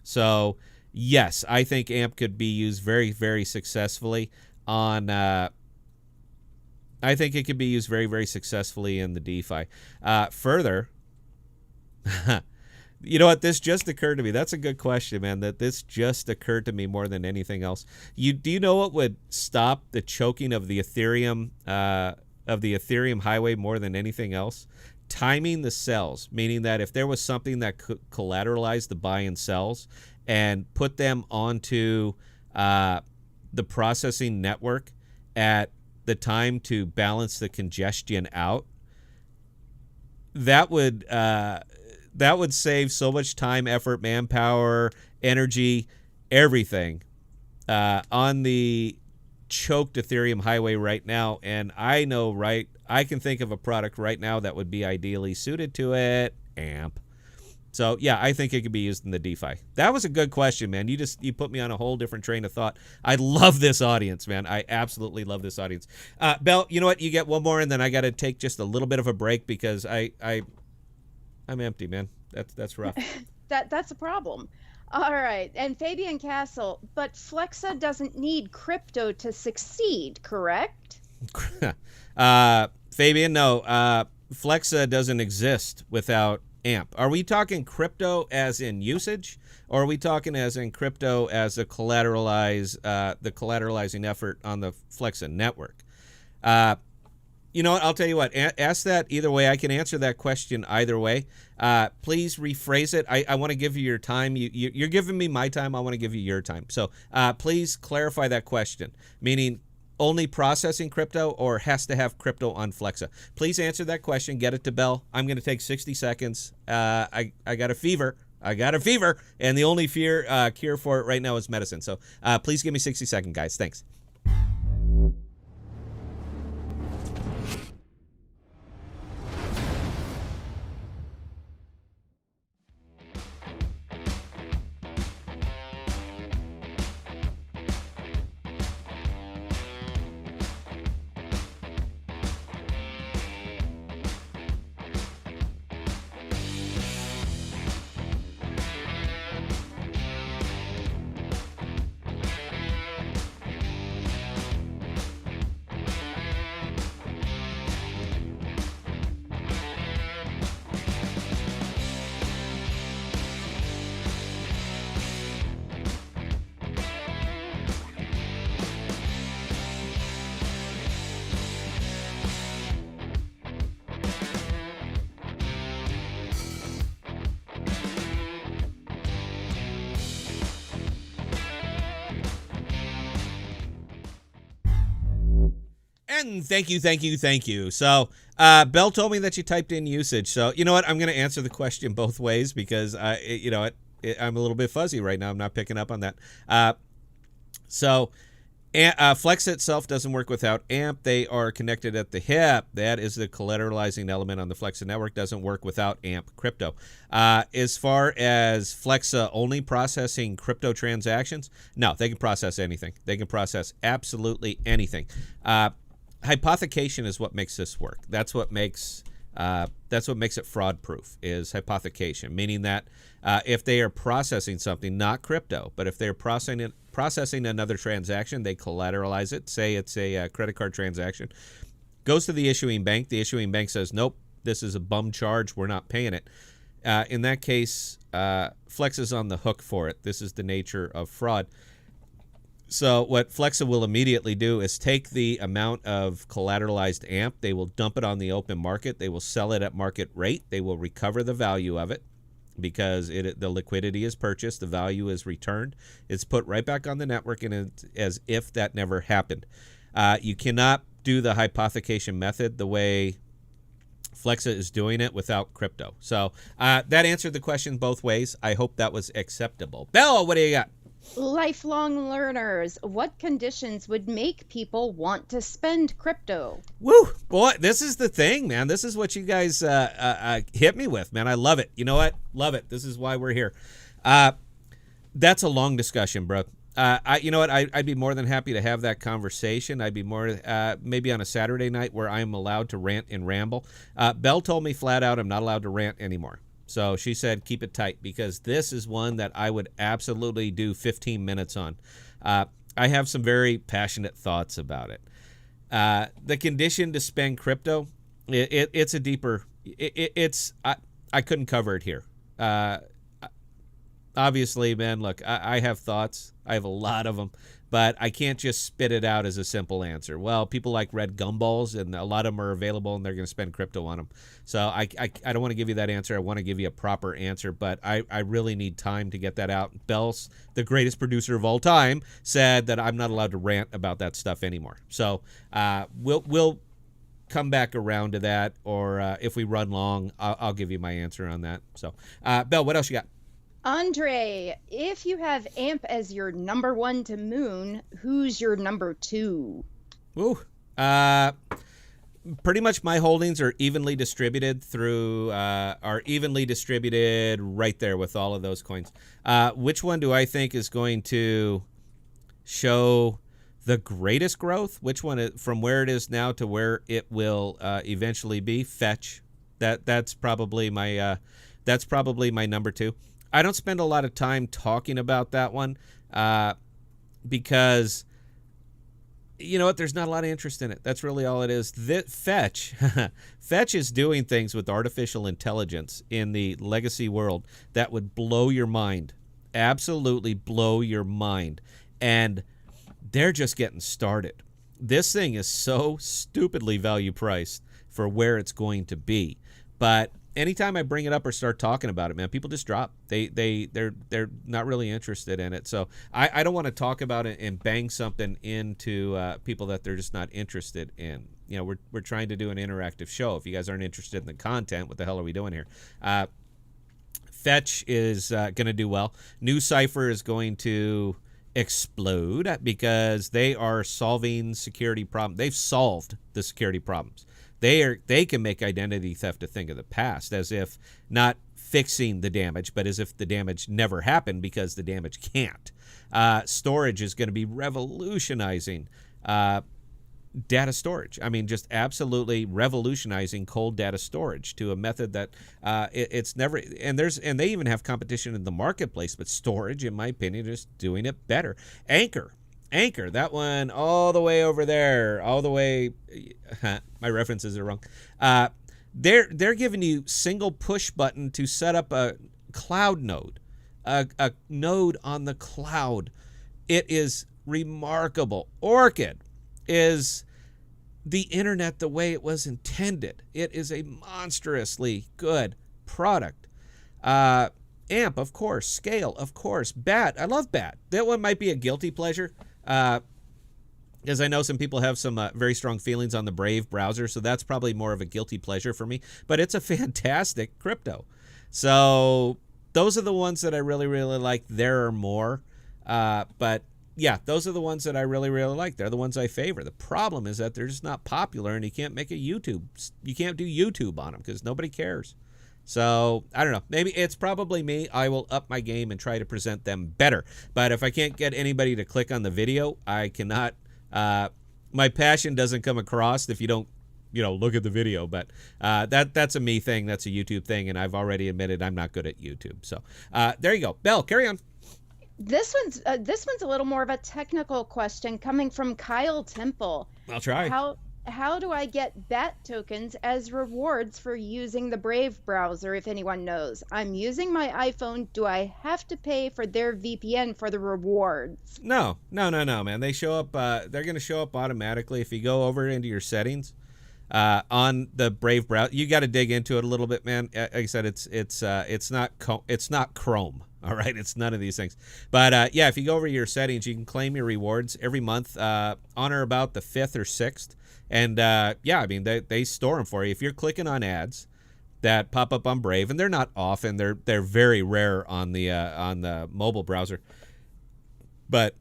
So, yes, I think AMP could be used very, very successfully on... I think it could be used very, very successfully in the DeFi. Further, you know what? This just occurred to me. That's a good question, man. That this just occurred to me more than anything else. Do you know what would stop the choking of the Ethereum highway more than anything else? Timing the sells, meaning that if there was something that could collateralize the buy and sells and put them onto the processing network at the time to balance the congestion out, that would that would save so much time, effort, manpower, energy, everything on the choked Ethereum highway right now. And I can think of a product right now that would be ideally suited to it. AMP. So yeah, I think it could be used in the DeFi. That was a good question, man. You put me on a whole different train of thought. I love this audience, man. I absolutely love this audience. Bell, you know what? You get one more, and then I got to take just a little bit of a break because I'm empty, man. That's rough. That's a problem. All right, and Fabian Castle, but Flexa doesn't need crypto to succeed, correct? Fabian, no. Flexa doesn't exist without AMP. Are we talking crypto as in usage, or are we talking as in crypto as the collateralizing effort on the Flexa network? You know what? I'll tell you what. Ask that either way. I can answer that question either way. Please rephrase it. I want to give you your time. You're giving me my time. I want to give you your time. So please clarify that question, meaning only processing crypto or has to have crypto on Flexa. Please answer that question. Get it to Bell. I'm going to take 60 seconds. I got a fever. And the only cure for it right now is medicine. So please give me 60 seconds, guys. Thanks. And thank you. So Bell told me that you typed in usage. So you know what? I'm going to answer the question both ways because I'm a little bit fuzzy right now. I'm not picking up on that. Flex itself doesn't work without AMP. They are connected at the hip. That is the collateralizing element on the Flexa network. Doesn't work without AMP crypto. As far as Flexa only processing crypto transactions, no, they can process anything. They can process absolutely anything. Hypothecation is what makes this work. That's what makes it fraud proof is hypothecation, meaning that if they are processing something, not crypto, but if they're processing another transaction, they collateralize it. Say it's a credit card transaction, goes to the issuing bank. The issuing bank says, nope, this is a bum charge. We're not paying it. In that case, Flex is on the hook for it. This is the nature of fraud. So what Flexa will immediately do is take the amount of collateralized AMP. They will dump it on the open market. They will sell it at market rate. They will recover the value of it because the liquidity is purchased. The value is returned. It's put right back on the network and it's as if that never happened. You cannot do the hypothecation method the way Flexa is doing it without crypto. So that answered the question both ways. I hope that was acceptable. Bell, what do you got? Lifelong learners, what conditions would make people want to spend crypto? Woo, boy, this is the thing, man. This is what you guys hit me with, man. I love it. You know what? Love it. This is why we're here. That's a long discussion, bro. You know what? I'd be more than happy to have that conversation. I'd be more maybe on a Saturday night where I'm allowed to rant and ramble. Belle told me flat out I'm not allowed to rant anymore. So she said, keep it tight because this is one that I would absolutely do 15 minutes on. I have some very passionate thoughts about it. The condition to spend crypto, it's a deeper, I couldn't cover it here. Obviously, man, look, I have thoughts. I have a lot of them, but I can't just spit it out as a simple answer. Well, people like red gumballs, and a lot of them are available, and they're going to spend crypto on them. So I don't want to give you that answer. I want to give you a proper answer, but I really need time to get that out. Bell's, the greatest producer of all time, said that I'm not allowed to rant about that stuff anymore. So we'll come back around to that, or if we run long, I'll give you my answer on that. So, Belle, what else you got? Andre, if you have Amp as your number 1 to Moon, who's your number 2? Ooh. Pretty much my holdings are evenly distributed right there with all of those coins. Which one do I think is going to show the greatest growth? Which one, from where it is now to where it will eventually be? Fetch. That's probably my number 2. I don't spend a lot of time talking about that one because, you know what, there's not a lot of interest in it. That's really all it is. Fetch is doing things with artificial intelligence in the legacy world that would blow your mind. Absolutely blow your mind. And they're just getting started. This thing is so stupidly value priced for where it's going to be. But anytime I bring it up or start talking about it, man, people just drop. They're not really interested in it. So I don't want to talk about it and bang something into people that they're just not interested in. You know, we're trying to do an interactive show. If you guys aren't interested in the content, what the hell are we doing here? Fetch is going to do well. New Cipher is going to explode because they are solving security problems. They've solved the security problems. They can make identity theft a thing of the past, as if not fixing the damage, but as if the damage never happened because the damage can't. Storage is going to be revolutionizing data storage. I mean, just absolutely revolutionizing cold data storage to a method that it's never. And they even have competition in the marketplace, but storage, in my opinion, is doing it better. Anchor, that one all the way over there, all the way. My references are wrong. They're giving you single push button to set up a cloud node, a node on the cloud. It is remarkable. Orchid is the internet the way it was intended. It is a monstrously good product. Amp, of course. Scale, of course. Bat, I love Bat. That one might be a guilty pleasure. Because I know some people have some very strong feelings on the Brave browser, so that's probably more of a guilty pleasure for me. But it's a fantastic crypto. So those are the ones that I really, really like. There are more. But yeah, those are the ones that I really, really like. They're the ones I favor. The problem is that they're just not popular, and you can't make a YouTube. You can't do YouTube on them because nobody cares. So, I don't know. Maybe it's probably me. I will up my game and try to present them better. But if I can't get anybody to click on the video, I cannot. My passion doesn't come across if you don't, look at the video. But that's a me thing. That's a YouTube thing. And I've already admitted I'm not good at YouTube. So, there you go. Belle, carry on. This one's a little more of a technical question coming from Kyle Temple. I'll try. How do I get BAT tokens as rewards for using the Brave browser, if anyone knows? I'm using my iPhone. Do I have to pay for their VPN for the rewards? No, man. They show up. They're going to show up automatically if you go over into your settings on the Brave browser. You got to dig into it a little bit, man. Like I said, it's not Chrome. All right, it's none of these things. But yeah, if you go over your settings, you can claim your rewards every month on or about the 5th or 6th. And yeah, I mean, they store them for you. If you're clicking on ads that pop up on Brave, and they're not often, they're very rare on the mobile browser. But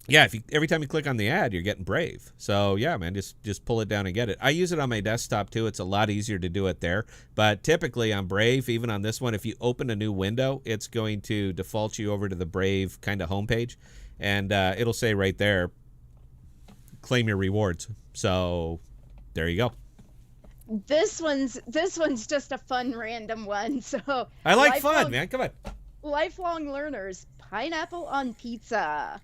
yeah, every time you click on the ad, you're getting Brave. So yeah, man, just pull it down and get it. I use it on my desktop too. It's a lot easier to do it there. But typically on Brave, even on this one, if you open a new window, it's going to default you over to the Brave kind of homepage, and it'll say right there, claim your rewards. So there you go. This one's just a fun random one. So I like fun, man. Come on. Lifelong learners, pineapple on pizza.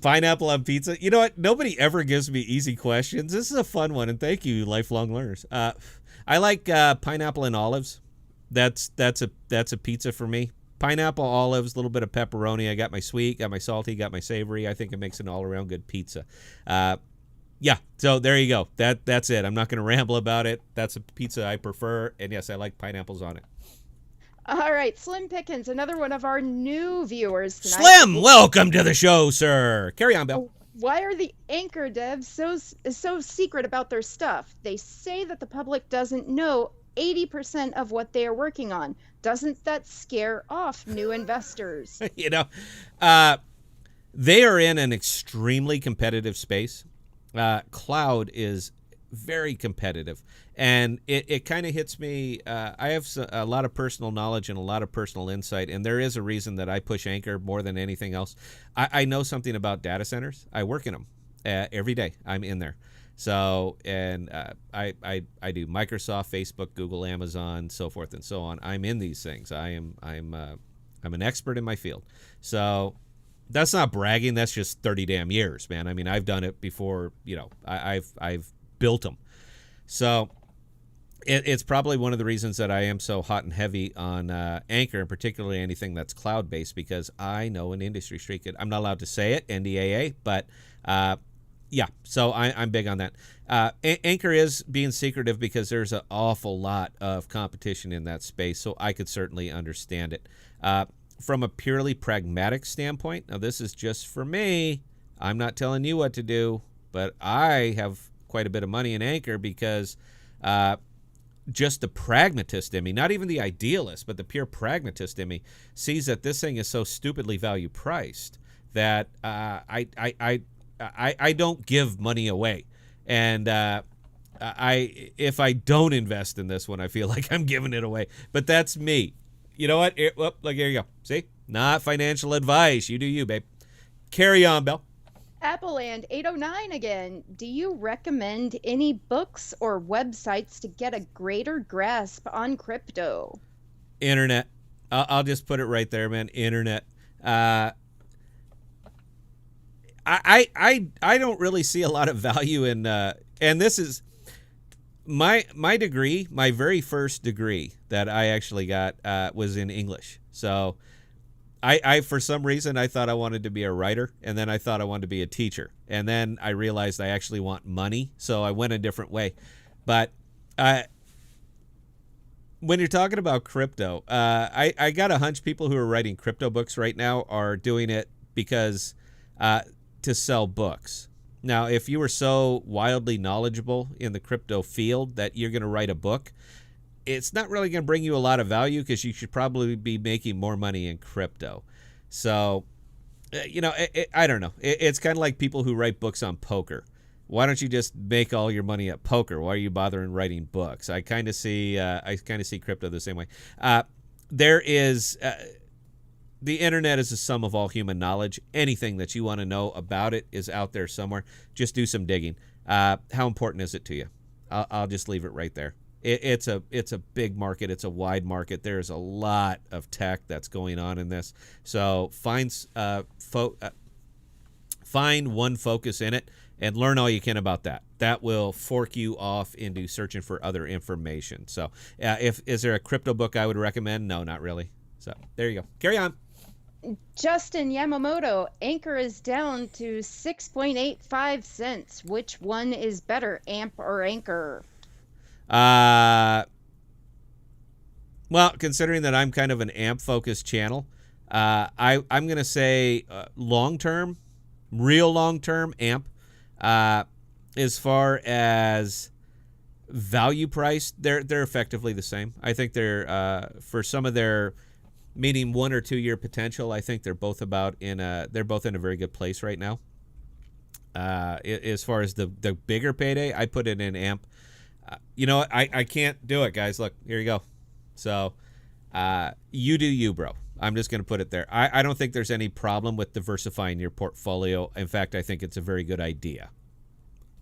Pineapple on pizza. You know what? Nobody ever gives me easy questions. This is a fun one, and thank you, lifelong learners. I like pineapple and olives. That's a pizza for me. Pineapple, olives, a little bit of pepperoni. I got my sweet, got my salty, got my savory. I think it makes an all-around good pizza. Yeah, so there you go. That's it. I'm not going to ramble about it. That's a pizza I prefer, and yes, I like pineapples on it. All right, Slim Pickens, another one of our new viewers tonight. Slim, welcome to the show, sir. Carry on, Bill. Why are the anchor devs so secret about their stuff? They say that the public doesn't know 80% of what they are working on. Doesn't that scare off new investors? You know, uh, they are in an extremely competitive space. Cloud is very competitive, and it kind of hits me. I have a lot of personal knowledge and a lot of personal insight, and there is a reason that I push Anchor more than anything else. I know something about data centers. I work in them every day. I'm in there. So, and I do Microsoft, Facebook, Google, Amazon, so forth and so on. I'm in these things. I'm an expert in my field. So that's not bragging. That's just 30 damn years, man. I mean, I've done it before. You know, I've built them. So it's probably one of the reasons that I am so hot and heavy on Anchor, and particularly anything that's cloud based, because I know an industry secret. I'm not allowed to say it, NDAA, but yeah. So I'm big on that. Anchor is being secretive because there's an awful lot of competition in that space. So I could certainly understand it. From a purely pragmatic standpoint, now this is just for me. I'm not telling you what to do, but I have quite a bit of money in Anchor because just the pragmatist in me, not even the idealist, but the pure pragmatist in me, sees that this thing is so stupidly value priced that I don't give money away. And if I don't invest in this one, I feel like I'm giving it away. But that's me. You know what? Look, here you go. See? Not financial advice. You do you, babe. Carry on, Belle. Appleland 809 again. Do you recommend any books or websites to get a greater grasp on crypto? Internet. I'll just put it right there, man. Internet. I don't really see a lot of value in and this is my degree, my very first degree that I actually got was in English. So I for some reason I thought I wanted to be a writer, and then I thought I wanted to be a teacher, and then I realized I actually want money, so I went a different way. But when you're talking about crypto, I got a hunch people who are writing crypto books right now are doing it because to sell books. Now, if you were so wildly knowledgeable in the crypto field that you're going to write a book, it's not really going to bring you a lot of value because you should probably be making more money in crypto. So, you know, I don't know. It's kind of like people who write books on poker. Why don't you just make all your money at poker? Why are you bothering writing books? I kind of see crypto the same way. There is the internet is a sum of all human knowledge. Anything that you want to know about it is out there somewhere. Just do some digging. How important is it to you? I'll just leave it right there. It's a big market. It's a wide market. There's a lot of tech that's going on in this. So find one focus in it and learn all you can about that. That will fork you off into searching for other information. So is there a crypto book I would recommend? No, not really. So there you go. Carry on. Justin Yamamoto, Anchor is down to 6.85 cents. Which one is better, AMP or Anchor? Well, considering that I'm kind of an AMP-focused channel, I'm going to say long-term, real long-term AMP. As far as value price, they're effectively the same. I think they're for some of their meaning 1 or 2 year potential. I think they're both they're both in a very good place right now. As far as the bigger payday, I put it in AMP. You know what? I can't do it, guys. Look, here you go. So you do you, bro. I'm just going to put it there. I don't think there's any problem with diversifying your portfolio. In fact, I think it's a very good idea.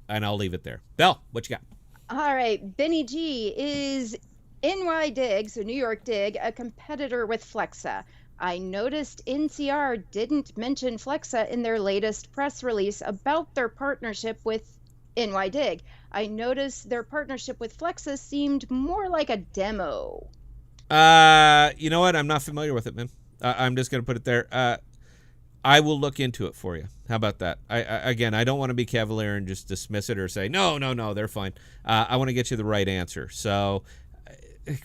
And I'll leave it there. Belle, what you got? All right. Benny G, is NY Dig, so New York Dig, a competitor with Flexa? I noticed NCR didn't mention Flexa in their latest press release about their partnership with NY Dig. I noticed their partnership with Flexa seemed more like a demo. You know what? I'm not familiar with it, man. I'm just going to put it there. I will look into it for you. How about that? Again, I don't want to be cavalier and just dismiss it or say, no, they're fine. I want to get you the right answer. So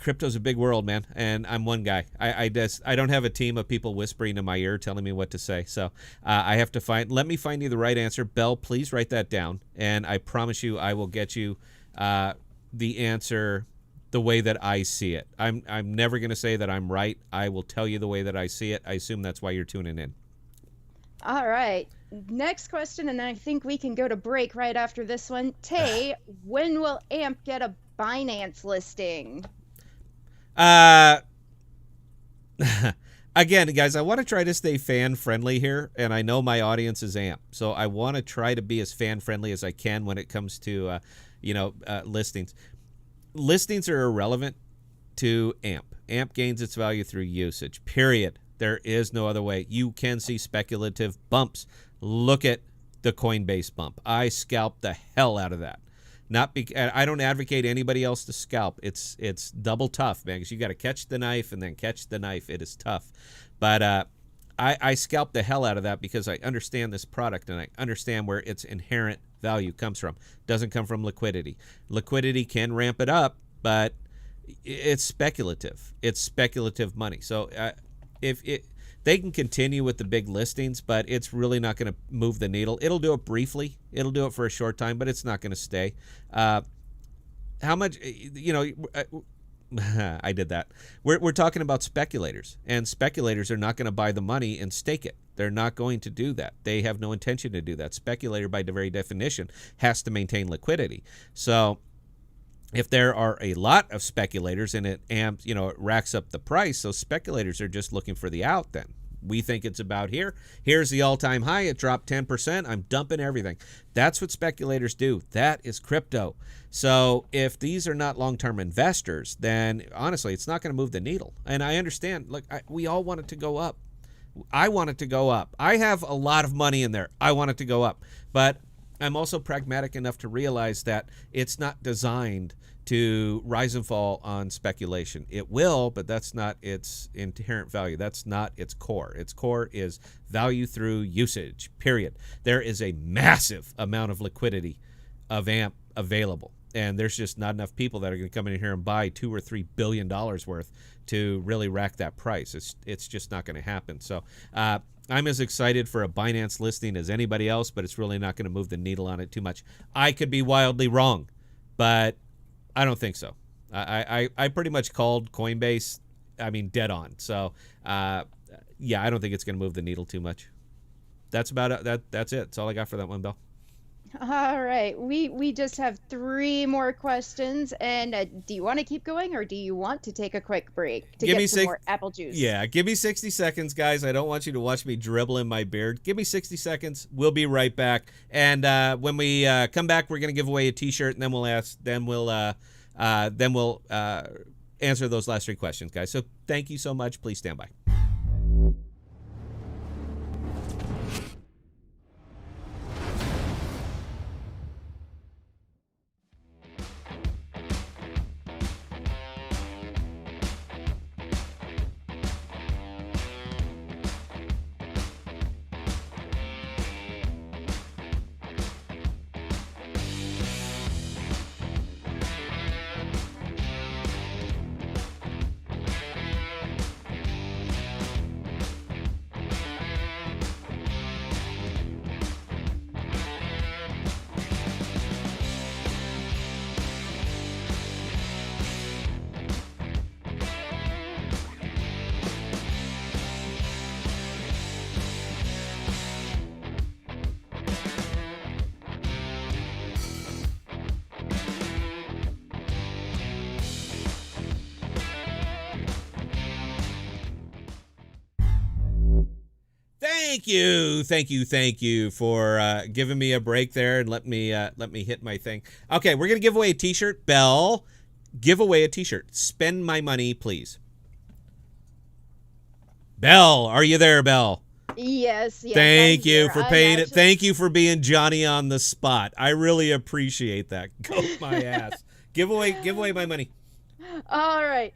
crypto's a big world, man, and I'm one guy. I don't have a team of people whispering in my ear telling me what to say. So I have to let me find you the right answer. Belle, please write that down, and I promise you I will get you the answer the way that I see it. I'm never going to say that I'm right. I will tell you the way that I see it. I assume that's why you're tuning in. All right. Next question, and I think we can go to break right after this one. Tay, when will AMP get a Binance listing? Again, guys, I want to try to stay fan friendly here, and I know my audience is AMP, so I want to try to be as fan friendly as I can when it comes to listings. Listings are irrelevant to AMP. AMP gains its value through usage, period. There is no other way. You can see speculative bumps. Look at the Coinbase bump. I scalped the hell out of that. I don't advocate anybody else to scalp. It's double tough, man, because you got to catch the knife and then catch the knife. It is tough. But I scalped the hell out of that because I understand this product and I understand where its inherent value comes from. It doesn't come from liquidity. Liquidity can ramp it up, but it's speculative. It's speculative money. So they can continue with the big listings, but it's really not going to move the needle. It'll do it briefly. It'll do it for a short time, but it's not going to stay. How much, I did that. We're talking about speculators, and speculators are not going to buy the money and stake it. They're not going to do that. They have no intention to do that. Speculator, by the very definition, has to maintain liquidity. So if there are a lot of speculators and it racks up the price, so speculators are just looking for the out then. We think it's about here. Here's the all-time high. It dropped 10%. I'm dumping everything. That's what speculators do. That is crypto. So if these are not long-term investors, then honestly, it's not going to move the needle. And I understand. Look, we all want it to go up. I want it to go up. I have a lot of money in there. I want it to go up. But I'm also pragmatic enough to realize that it's not designed to rise and fall on speculation. It will, but that's not its inherent value. That's not its core. Its core is value through usage, period. There is a massive amount of liquidity of AMP available, and there's just not enough people that are going to come in here and buy $2 or $3 billion worth to really rack that price. It's just not going to happen. So I'm as excited for a Binance listing as anybody else, but it's really not going to move the needle on it too much. I could be wildly wrong, but I don't think so. I pretty much called Coinbase, dead on. So, I don't think it's going to move the needle too much. That's about it. That's it. That's all I got for that one, Bill. All right. We just have 3 more questions. And do you want to keep going or do you want to take a quick break to get some more apple juice? Yeah, give me 60 seconds, guys. I don't want you to watch me dribble in my beard. Give me 60 seconds. We'll be right back. And when we come back, we're going to give away a T-shirt, and then we'll answer those last 3 questions, guys. So thank you so much. Please stand by. Thank you for giving me a break there and let me hit my thing. Okay, we're gonna give away a T-shirt. Belle, give away a T-shirt. Spend my money, please. Belle, are you there, Belle? Yes. Thank you for paying it. Thank you for being Johnny on the spot. I really appreciate that. Go my ass. Give away my money. All right.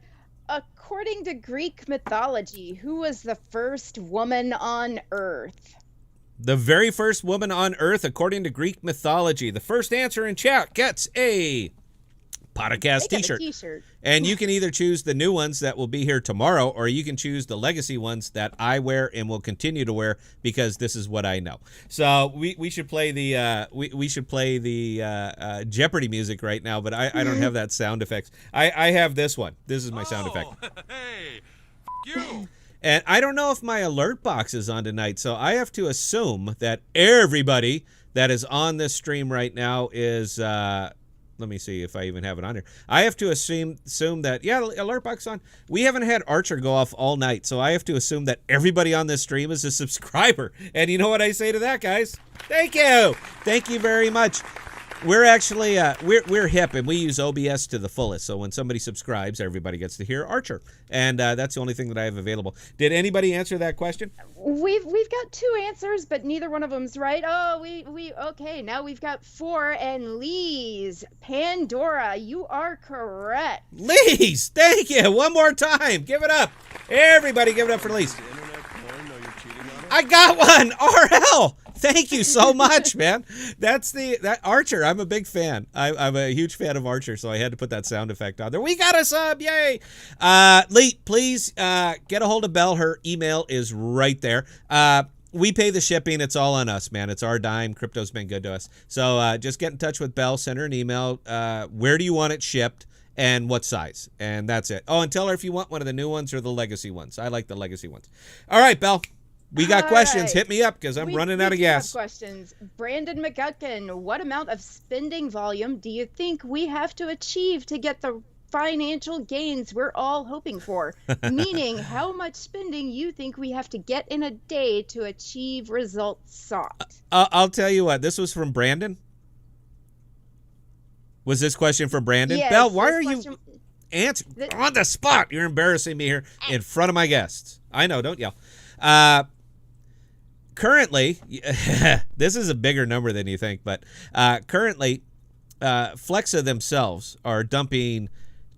According to Greek mythology, who was the first woman on Earth? The very first woman on Earth, according to Greek mythology. The first answer in chat gets a Podcast They got a t-shirt. t-shirt. And you can either choose the new ones that will be here tomorrow, or you can choose the legacy ones that I wear and will continue to wear because this is what I know. So we should play the we should play the Jeopardy music right now, but I don't have that sound effects. I have this one. This is my sound effect. Hey, you. And I don't know if my alert box is on tonight, so I have to assume that everybody that is on this stream right now is let me see if I even have it on here. I have to assume that, yeah, alert box on. We haven't had Archer go off all night, so I have to assume that everybody on this stream is a subscriber. And you know what I say to that, guys? Thank you. Thank you very much. We're actually we're hip, and we use OBS to the fullest. So when somebody subscribes, everybody gets to hear Archer, and that's the only thing that I have available. Did anybody answer that question? We've got 2 answers, but neither one of them's right. Oh, we okay. Now we've got 4, and Lee's Pandora. You are correct. Lee's, thank you. One more time, give it up. Everybody, give it up for Lee's. I got one. RL. Thank you so much, man. That's that Archer. I'm a big fan. I'm a huge fan of Archer, so I had to put that sound effect on there. We got a sub, yay! Lee, please get a hold of Belle. Her email is right there. We pay the shipping. It's all on us, man. It's our dime. Crypto's been good to us. So just get in touch with Belle. Send her an email. Where do you want it shipped? And what size? And that's it. Oh, and tell her if you want one of the new ones or the legacy ones. I like the legacy ones. All right, Belle. We got questions. Right. Hit me up because I'm running out of gas. Questions. Brandon McGuckin, what amount of spending volume do you think we have to achieve to get the financial gains we're all hoping for? Meaning, how much spending you think we have to get in a day to achieve results sought? I'll tell you what. This was from Brandon. Was this question from Brandon? Yes, Belle, why are you answering The- on the spot? You're embarrassing me here in front of my guests. I know. Don't yell. Currently, this is a bigger number than you think, but currently, Flexa themselves are dumping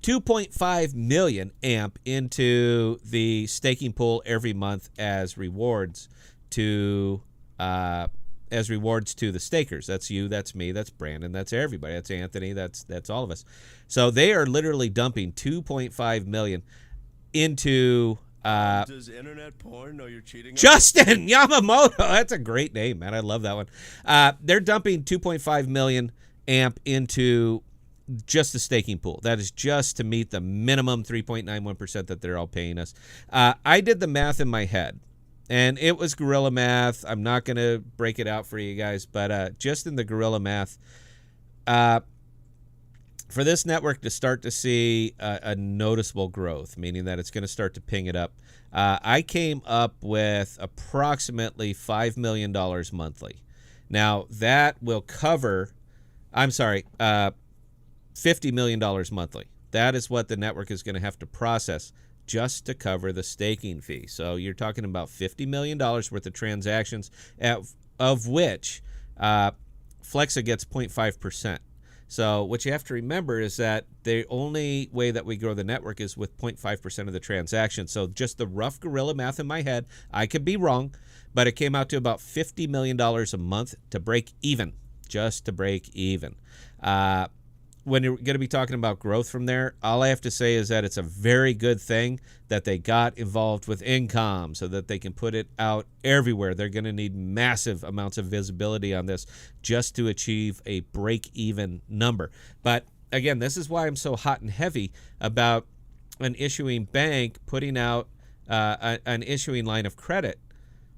2.5 million AMP into the staking pool every month as rewards to the stakers. That's you, that's me, that's Brandon, that's everybody, that's Anthony, that's all of us. So they are literally dumping 2.5 million into Does internet porn know you're cheating? Justin Yamamoto. That's a great name, man. I love that one. They're dumping 2.5 million AMP into just the staking pool. That is just to meet the minimum 3.91% that they're all paying us. I did the math in my head, and it was guerrilla math. I'm not going to break it out for you guys, but just in the guerrilla math, for this network to start to see a noticeable growth, meaning that it's going to start to ping it up, I came up with approximately $5 million monthly. Now, that will cover, $50 million monthly. That is what the network is going to have to process just to cover the staking fee. So you're talking about $50 million worth of transactions, of which Flexa gets 0.5%. So what you have to remember is that the only way that we grow the network is with 0.5% of the transactions. So just the rough guerrilla math in my head, I could be wrong, but it came out to about $50 million a month to break even, just to break even. When you're going to be talking about growth from there, all I have to say is that it's a very good thing that they got involved with income so that they can put it out everywhere. They're going to need massive amounts of visibility on this just to achieve a break-even number. But again, this is why I'm so hot and heavy about an issuing bank putting out an issuing line of credit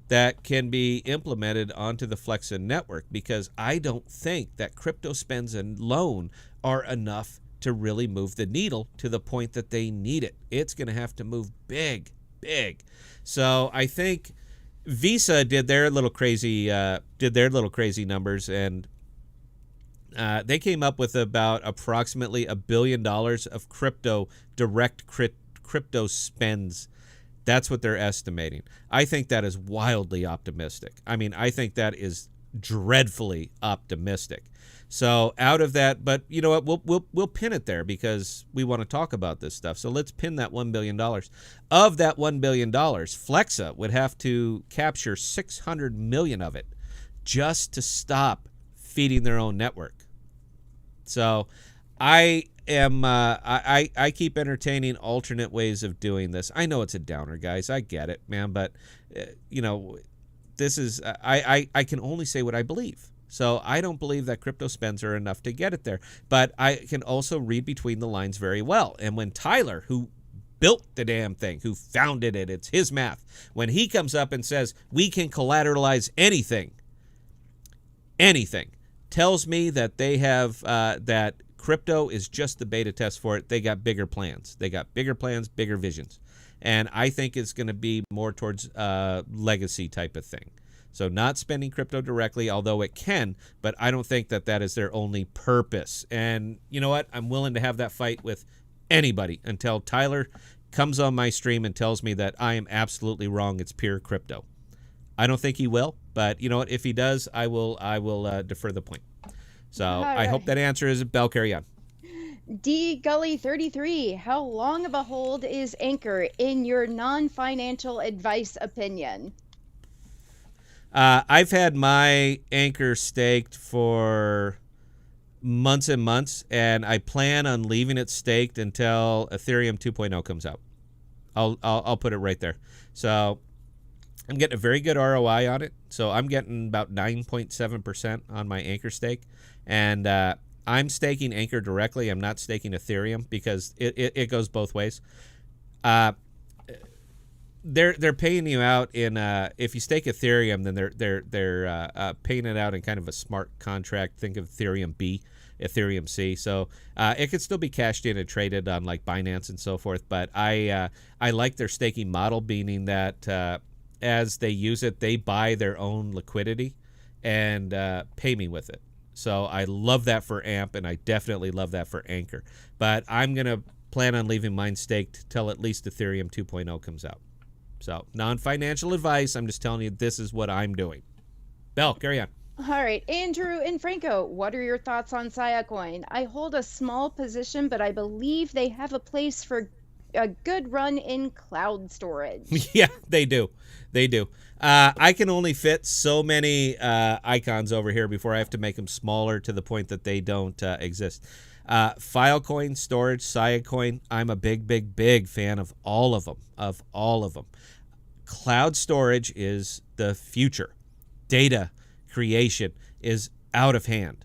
that can be implemented onto the Flexa network, because I don't think that crypto spends alone are enough to really move the needle to the point that they need it. It's going to have to move big. So I think Visa did their little crazy numbers, and they came up with about approximately $1 billion of crypto spends. That's what they're estimating. I think that is wildly optimistic. I mean, I think that is dreadfully optimistic. So out of that, but you know what? We'll pin it there because we want to talk about this stuff. So let's pin that $1 billion. Of that $1 billion, Flexa would have to capture 600 million of it just to stop feeding their own network. So I am I keep entertaining alternate ways of doing this. I know it's a downer, guys. I get it, man. But this is I can only say what I believe. So I don't believe that crypto spends are enough to get it there. But I can also read between the lines very well. And when Tyler, who built the damn thing, who founded it, it's his math, when he comes up and says we can collateralize anything, tells me that they have that crypto is just the beta test for it. They got bigger plans. Bigger visions. And I think it's going to be more towards legacy type of thing. So not spending crypto directly, although it can, but I don't think that that is their only purpose. And you know what? I'm willing to have that fight with anybody until Tyler comes on my stream and tells me that I am absolutely wrong. It's pure crypto. I don't think he will, but you know what? If he does, I will defer the point. So I hope that answer is Bell. Carry on. D Gully 33, how long of a hold is Anchor in your non-financial advice opinion? I've had my Anchor staked for months and months, and I plan on leaving it staked until Ethereum 2.0 comes out. I'll put it right there. So I'm getting a very good ROI on it. So I'm getting about 9.7% on my Anchor stake, and I'm staking Anchor directly. I'm not staking Ethereum because it goes both ways. They're paying you out in if you stake Ethereum, then they're paying it out in kind of a smart contract. Think of Ethereum B, Ethereum C. So it could still be cashed in and traded on like Binance and so forth. But I like their staking model, meaning that as they use it, they buy their own liquidity and pay me with it. So I love that for AMP, and I definitely love that for Anchor. But I'm gonna plan on leaving mine staked till at least Ethereum 2.0 comes out. So, non-financial advice. I'm just telling you this is what I'm doing. Bell, carry on. All right, Andrew and Franco, what are your thoughts on Siacoin? I hold a small position, but I believe they have a place for a good run in cloud storage. Yeah, they do. I can only fit so many icons over here before I have to make them smaller to the point that they don't exist. Filecoin, storage, Siacoin, I'm a big fan of all of them. Cloud storage is the future. Data creation is out of hand.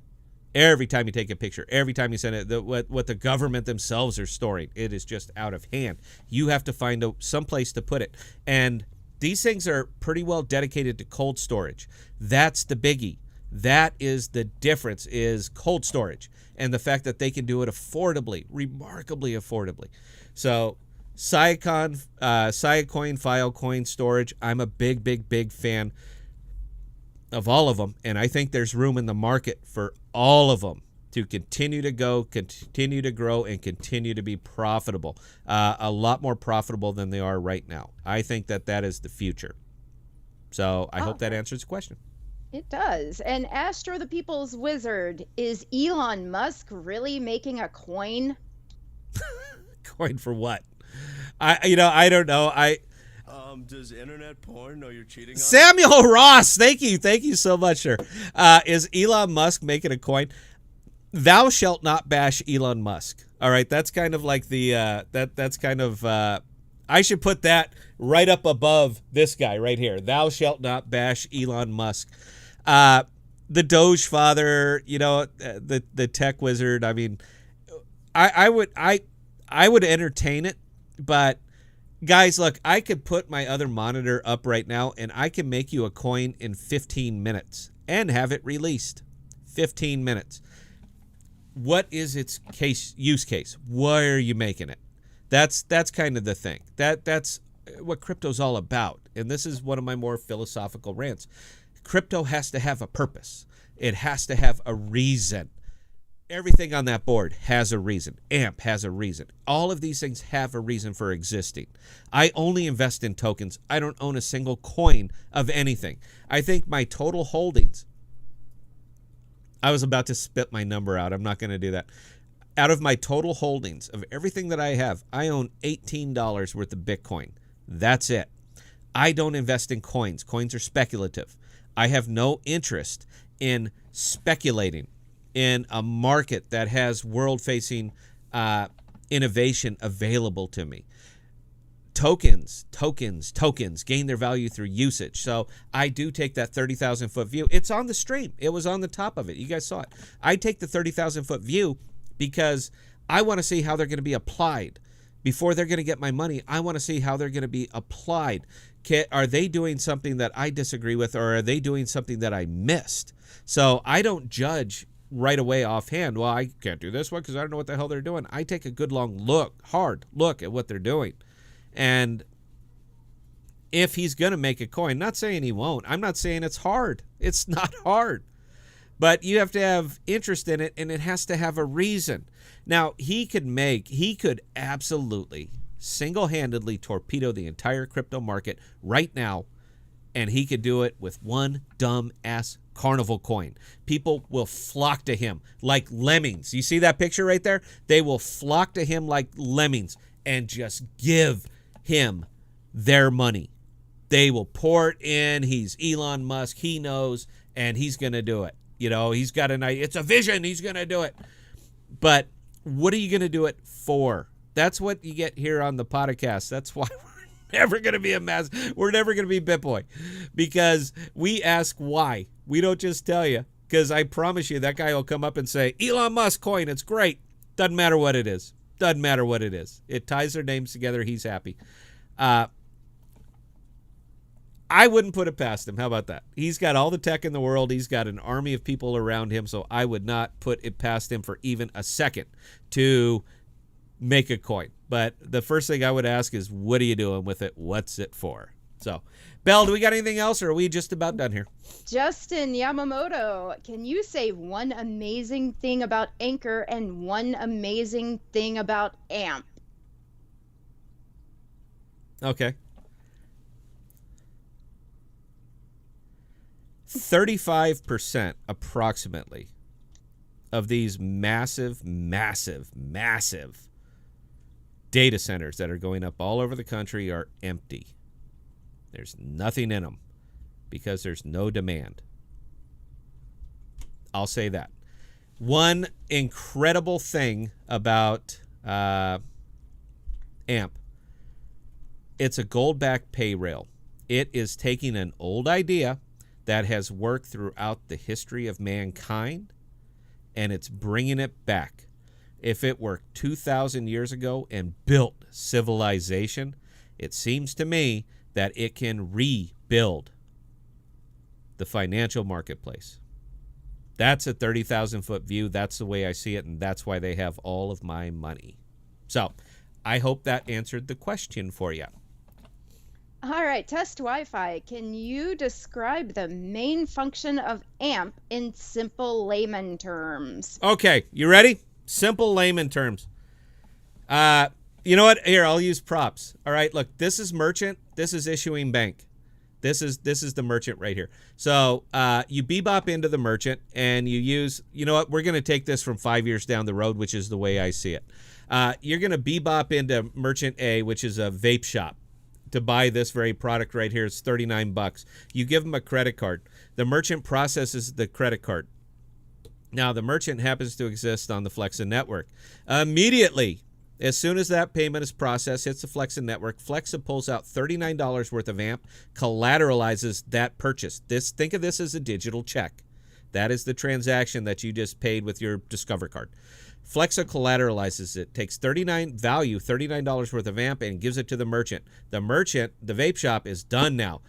Every time you take a picture, every time you send it, what the government themselves are storing, it is just out of hand. You have to find some place to put it. And these things are pretty well dedicated to cold storage. That's the biggie. That is the difference, is cold storage. And the fact that they can do it affordably, remarkably affordably. So Siacoin, Filecoin storage, I'm a big fan of all of them. And I think there's room in the market for all of them to continue to go, continue to grow, and continue to be profitable. A lot more profitable than they are right now. I think that is the future. So I hope that answers the question. It does. And Astro the People's Wizard, is Elon Musk really making a coin? Coin for what? I don't know. Does internet porn know you're cheating on? Samuel Ross, thank you so much, sir. Is Elon Musk making a coin? Thou shalt not bash Elon Musk. All right, that's kind of like the that's kind of I should put that right up above this guy right here. Thou shalt not bash Elon Musk. The Doge father, the tech wizard. I mean, I would entertain it, but guys, look, I could put my other monitor up right now, and I can make you a coin in 15 minutes and have it released. 15 minutes. What is its use case? Why are you making it? That's kind of the thing. That's what crypto's all about. And this is one of my more philosophical rants. Crypto has to have a purpose. It has to have a reason. Everything on that board has a reason. AMP has a reason. All of these things have a reason for existing. I only invest in tokens. I don't own a single coin of anything. I think my total holdings, I was about to spit my number out. I'm not going to do that. Out of my total holdings of everything that I have, I own $18 worth of Bitcoin. That's it. I don't invest in coins. Coins are speculative. I have no interest in speculating in a market that has world-facing innovation available to me. Tokens gain their value through usage. So I do take that 30,000 foot view. It's on the stream. It was on the top of it. You guys saw it. I take the 30,000 foot view because I want to see how they're going to be applied. Before they're going to get my money, I want to see how they're going to be applied. Are they doing something that I disagree with, or are they doing something that I missed? So I don't judge right away offhand. Well, I can't do this one because I don't know what the hell they're doing. I take a good hard look at what they're doing. And if he's going to make a coin, not saying he won't. I'm not saying it's hard. It's not hard. But you have to have interest in it, and it has to have a reason. Now, he could absolutely single-handedly torpedo the entire crypto market right now, and he could do it with one dumb-ass carnival coin. People will flock to him like lemmings. You see that picture right there? They will flock to him like lemmings and just give him their money. They will pour it in. He's Elon Musk. He knows, and he's going to do it. He's got an idea. It's a vision. He's going to do it. But what are you going to do it for? That's what you get here on the podcast. That's why we're never going to be a mass. We're never going to be BitBoy, because we ask why. We don't just tell you, because I promise you that guy will come up and say, Elon Musk coin, it's great. Doesn't matter what it is. Doesn't matter what it is. It ties their names together. He's happy. I wouldn't put it past him. How about that? He's got all the tech in the world. He's got an army of people around him, so I would not put it past him for even a second to make a coin. But the first thing I would ask is, what are you doing with it? What's it for? So, Belle, do we got anything else, or are we just about done here? Justin Yamamoto, can you say one amazing thing about Anchor and one amazing thing about AMP? Okay. 35% approximately of these massive data centers that are going up all over the country are empty. There's nothing in them because there's no demand. I'll say that. One incredible thing about AMP, it's a gold-backed pay rail. It is taking an old idea that has worked throughout the history of mankind, and it's bringing it back. If it worked 2,000 years ago and built civilization, it seems to me that it can rebuild the financial marketplace. That's a 30,000-foot view. That's the way I see it, and that's why they have all of my money. So I hope that answered the question for you. All right, Test Wi-Fi. Can you describe the main function of AMP in simple layman terms? Okay, you ready? Simple layman terms. You know what? Here, I'll use props. All right, look, this is merchant. This is issuing bank. This is the merchant right here. So you bebop into the merchant and you use, you know what? We're going to take this from 5 years down the road, which is the way I see it. You're going to bebop into merchant A, which is a vape shop, to buy this very product right here. It's $39. You give them a credit card. The merchant processes the credit card. Now, the merchant happens to exist on the Flexa network. Immediately, as soon as that payment is processed, hits the Flexa network, Flexa pulls out $39 worth of AMP, collateralizes that purchase. Think of this as a digital check. That is the transaction that you just paid with your Discover card. Flexa collateralizes it, takes $39 worth of AMP and gives it to the merchant. The merchant, the vape shop, is done now.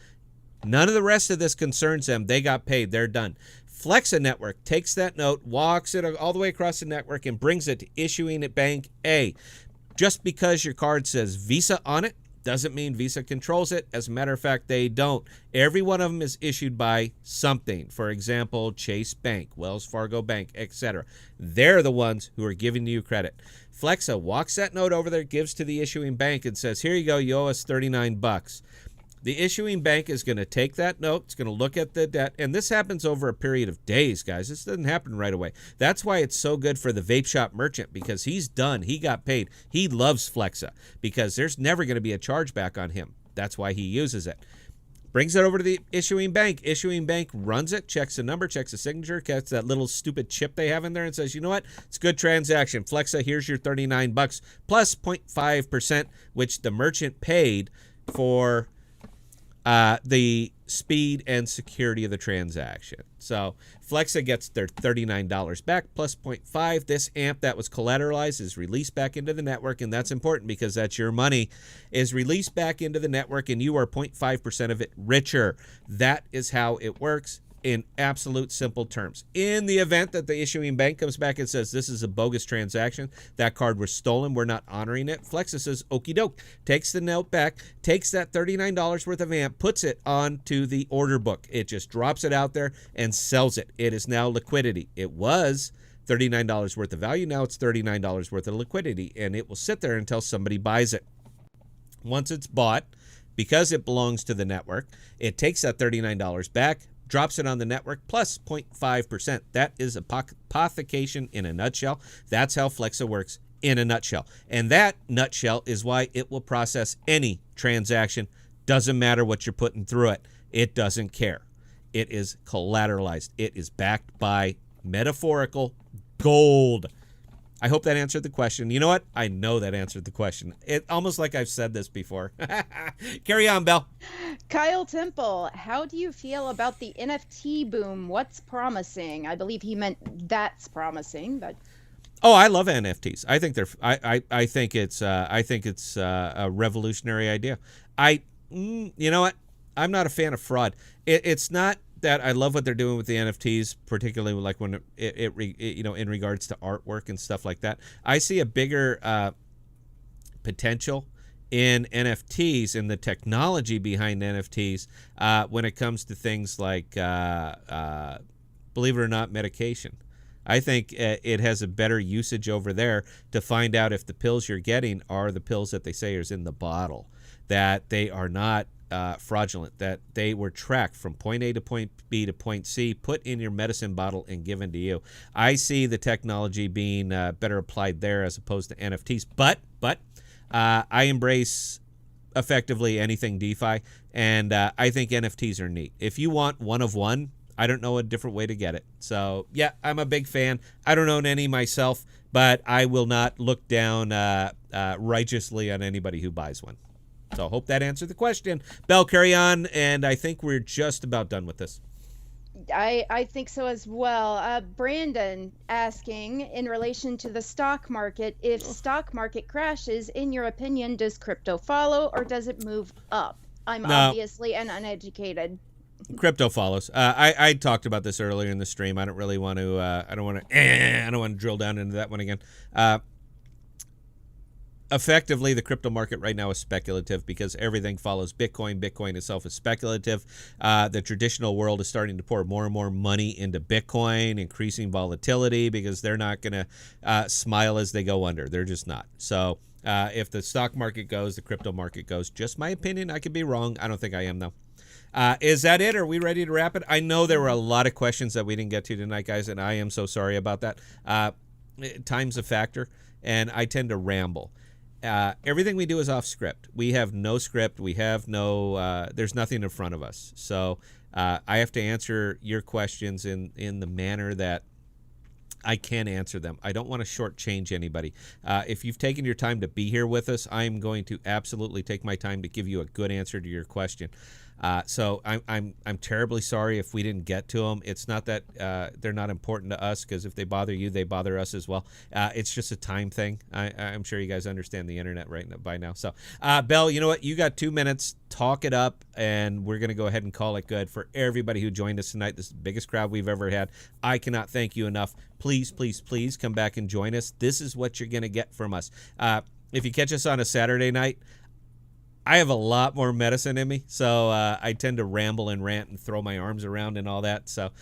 None of the rest of this concerns them. They got paid. They're done. Flexa network takes that note, walks it all the way across the network, and brings it to issuing at Bank A. Just because your card says Visa on it doesn't mean Visa controls it. As a matter of fact, they don't. Every one of them is issued by something. For example, Chase Bank, Wells Fargo Bank, etc. They're the ones who are giving you credit. Flexa walks that note over there, gives to the issuing bank, and says, here you go, you owe us $39. The issuing bank is going to take that note, it's going to look at the debt, and this happens over a period of days, guys. This doesn't happen right away. That's why it's so good for the vape shop merchant, because he's done. He got paid. He loves Flexa because there's never going to be a chargeback on him. That's why he uses it. brings it over to the issuing bank. Issuing bank runs it, checks the number, checks the signature, gets that little stupid chip they have in there and says, you know what? It's a good transaction. Flexa, here's your $39 plus 0.5%, which the merchant paid for the speed and security of the transaction. So Flexa gets their $39 back plus 0.5. This amp that was collateralized is released back into the network, and that's important because that's your money, is released back into the network, and you are 0.5% of it richer. That is how it works in absolute simple terms. In the event that the issuing bank comes back and says this is a bogus transaction, that card was stolen, we're not honoring it, Flexa says okie doke, takes the note back, takes that $39 worth of amp, puts it onto the order book. It just drops it out there and sells it. It is now liquidity. It was $39 worth of value. Now it's $39 worth of liquidity, and it will sit there until somebody buys it. Once it's bought, because it belongs to the network, it takes that $39 back, drops it on the network plus 0.5%. That is apothecation in a nutshell. That's how Flexa works in a nutshell. And that nutshell is why it will process any transaction. Doesn't matter what you're putting through it. It doesn't care. It is collateralized. It is backed by metaphorical gold. I hope that answered the question. You know what? I know that answered the question. It almost like I've said this before. Carry on, Belle. Kyle Temple, how do you feel about the NFT boom? What's promising? I believe he meant that's promising, but Oh, I love NFTs. I think they're. I think it's. A revolutionary idea. You know what? I'm not a fan of fraud. It's not that I love what they're doing with the NFTs, particularly like when in regards to artwork and stuff like that. I see a bigger potential in NFTs and the technology behind NFTs when it comes to things like, believe it or not, medication. I think it has a better usage over there to find out if the pills you're getting are the pills that they say is in the bottle, that they are not fraudulent, that they were tracked from point A to point B to point C, put in your medicine bottle and given to you. I see the technology being better applied there as opposed to NFTs. But I embrace effectively anything DeFi, and I think NFTs are neat. If you want one of one, I don't know a different way to get it. So, yeah, I'm a big fan. I don't own any myself, but I will not look down righteously on anybody who buys one. So I hope that answered the question. Belle, carry on, and I think we're just about done with this. I think so as well. Brandon asking in relation to the stock market, if stock market crashes, in your opinion, does crypto follow or does it move up? I'm obviously an uneducated. Crypto follows. I talked about this earlier in the stream. I don't really want to. I don't want to drill down into that one again. Effectively, the crypto market right now is speculative because everything follows Bitcoin. Bitcoin itself is speculative. The traditional world is starting to pour more and more money into Bitcoin, increasing volatility because they're not going to smile as they go under. They're just not. So if the stock market goes, the crypto market goes. Just my opinion. I could be wrong. I don't think I am, though. Is that it? Are we ready to wrap it? I know there were a lot of questions that we didn't get to tonight, guys, and I am so sorry about that. Time's a factor, and I tend to ramble. Everything we do is off script. We have no script. We have no, there's nothing in front of us. So I have to answer your questions in the manner that I can answer them. I don't want to shortchange anybody. If you've taken your time to be here with us, I'm going to absolutely take my time to give you a good answer to your question. So I'm terribly sorry if we didn't get to them. It's not that they're not important to us, because if they bother you, they bother us as well. It's just a time thing. I'm sure you guys understand the internet right now, by now. So, Belle, you know what? You got 2 minutes. Talk it up, and we're going to go ahead and call it good. For everybody who joined us tonight, this is the biggest crowd we've ever had. I cannot thank you enough. Please, please, please come back and join us. This is what you're going to get from us. If you catch us on a Saturday night, I have a lot more medicine in me, so I tend to ramble and rant and throw my arms around and all that. So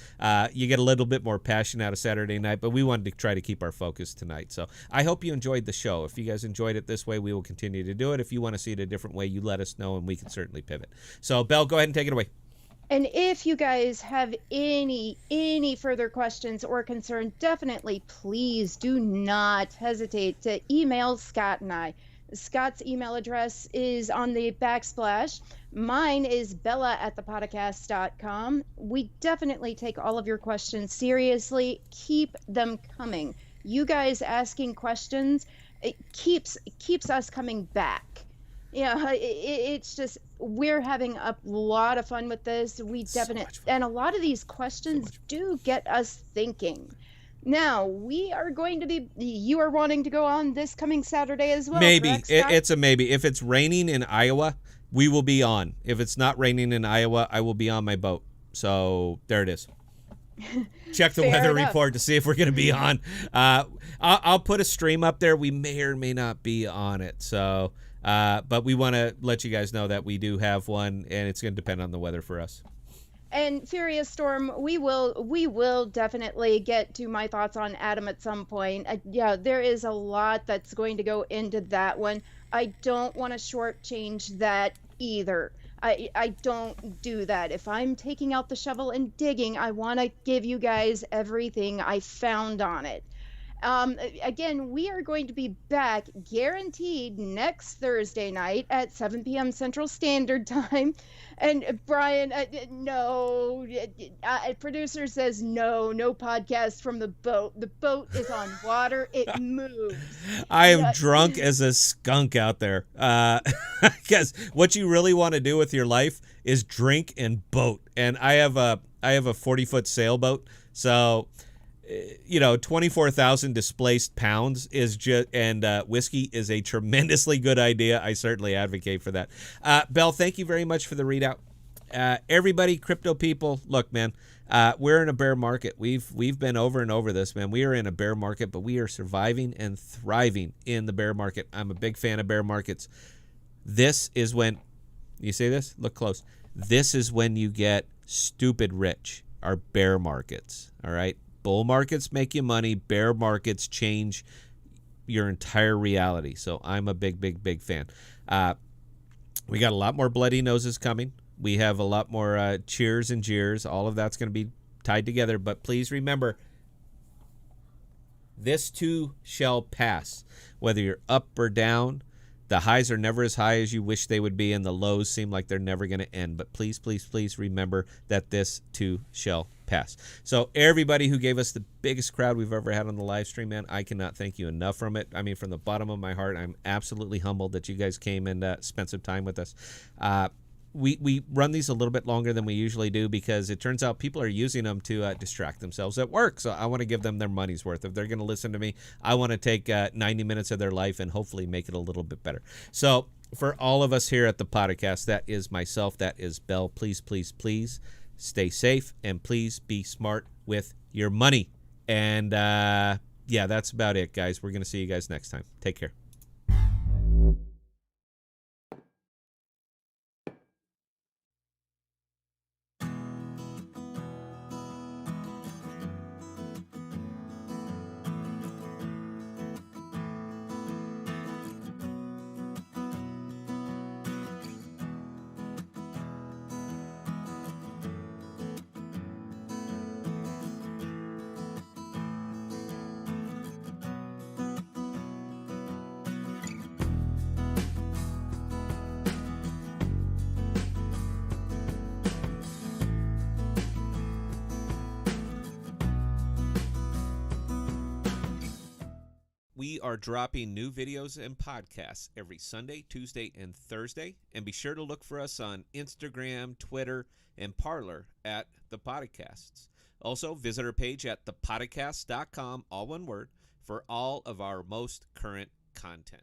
you get a little bit more passion out of Saturday night, but we wanted to try to keep our focus tonight. So I hope you enjoyed the show. If you guys enjoyed it this way, we will continue to do it. If you want to see it a different way, you let us know, and we can certainly pivot. So, Belle, go ahead and take it away. And if you guys have any further questions or concerns, definitely please do not hesitate to email Scott and I. Scott's email address is on the backsplash. Mine is bella@thepodcasts.com. We definitely take all of your questions seriously. Keep them coming. You guys asking questions, it keeps us coming back. Yeah, it's just we're having a lot of fun with this. We So definitely, much fun. and a lot of these questions do get us thinking. Now, we are going to be, you are wanting to go on this coming Saturday as well, Maybe. correct, Scott? It's a maybe. If it's raining in Iowa, we will be on. If it's not raining in Iowa, I will be on my boat. So there it is. Check the Fair weather enough. report to see if we're going to be on. I'll put a stream up there. We may or may not be on it. So, but we want to let you guys know that we do have one, and it's going to depend on the weather for us. And Furious Storm, we will definitely get to my thoughts on Adam at some point. Yeah, there is a lot that's going to go into that one. I don't want to shortchange that either. I don't do that. If I'm taking out the shovel and digging, I want to give you guys everything I found on it. Again, we are going to be back guaranteed next Thursday night at 7 p.m. Central Standard Time. And Brian, no, producer says no podcast from the boat. The boat is on water. It moves. I am drunk as a skunk out there. Because what you really want to do with your life is drink and boat. And I have a 40-foot sailboat. So, 24,000 displaced pounds is just, and whiskey is a tremendously good idea. I certainly advocate for that. Belle, thank you very much for the readout. Everybody, crypto people, look, man, we're in a bear market. We've been over and over this, man. We are in a bear market, but we are surviving and thriving in the bear market. I'm a big fan of bear markets. This is when, you see this? Look close. This is when you get stupid rich, are bear markets, all right? Bull markets make you money. Bear markets change your entire reality. So I'm a big fan. We got a lot more bloody noses coming. We have a lot more cheers and jeers. All of that's going to be tied together. But please remember, this too shall pass. Whether you're up or down, the highs are never as high as you wish they would be, and the lows seem like they're never going to end. But please remember that this too shall pass. So everybody who gave us the biggest crowd we've ever had on the live stream, man, I cannot thank you enough from it. I mean, from the bottom of my heart, I'm absolutely humbled that you guys came and spent some time with us. We run these a little bit longer than we usually do because it turns out people are using them to distract themselves at work. So I want to give them their money's worth. If they're going to listen to me, I want to take 90 minutes of their life and hopefully make it a little bit better. So for all of us here at the podcast, that is myself, that is Belle. Please stay safe and please be smart with your money. And yeah, that's about it, guys. We're going to see you guys next time. Take care. We are dropping new videos and podcasts every Sunday, Tuesday, and Thursday. And be sure to look for us on Instagram, Twitter, and Parler at ThePodocasts. Also, visit our page at ThePodocasts.com, all one word, for all of our most current content.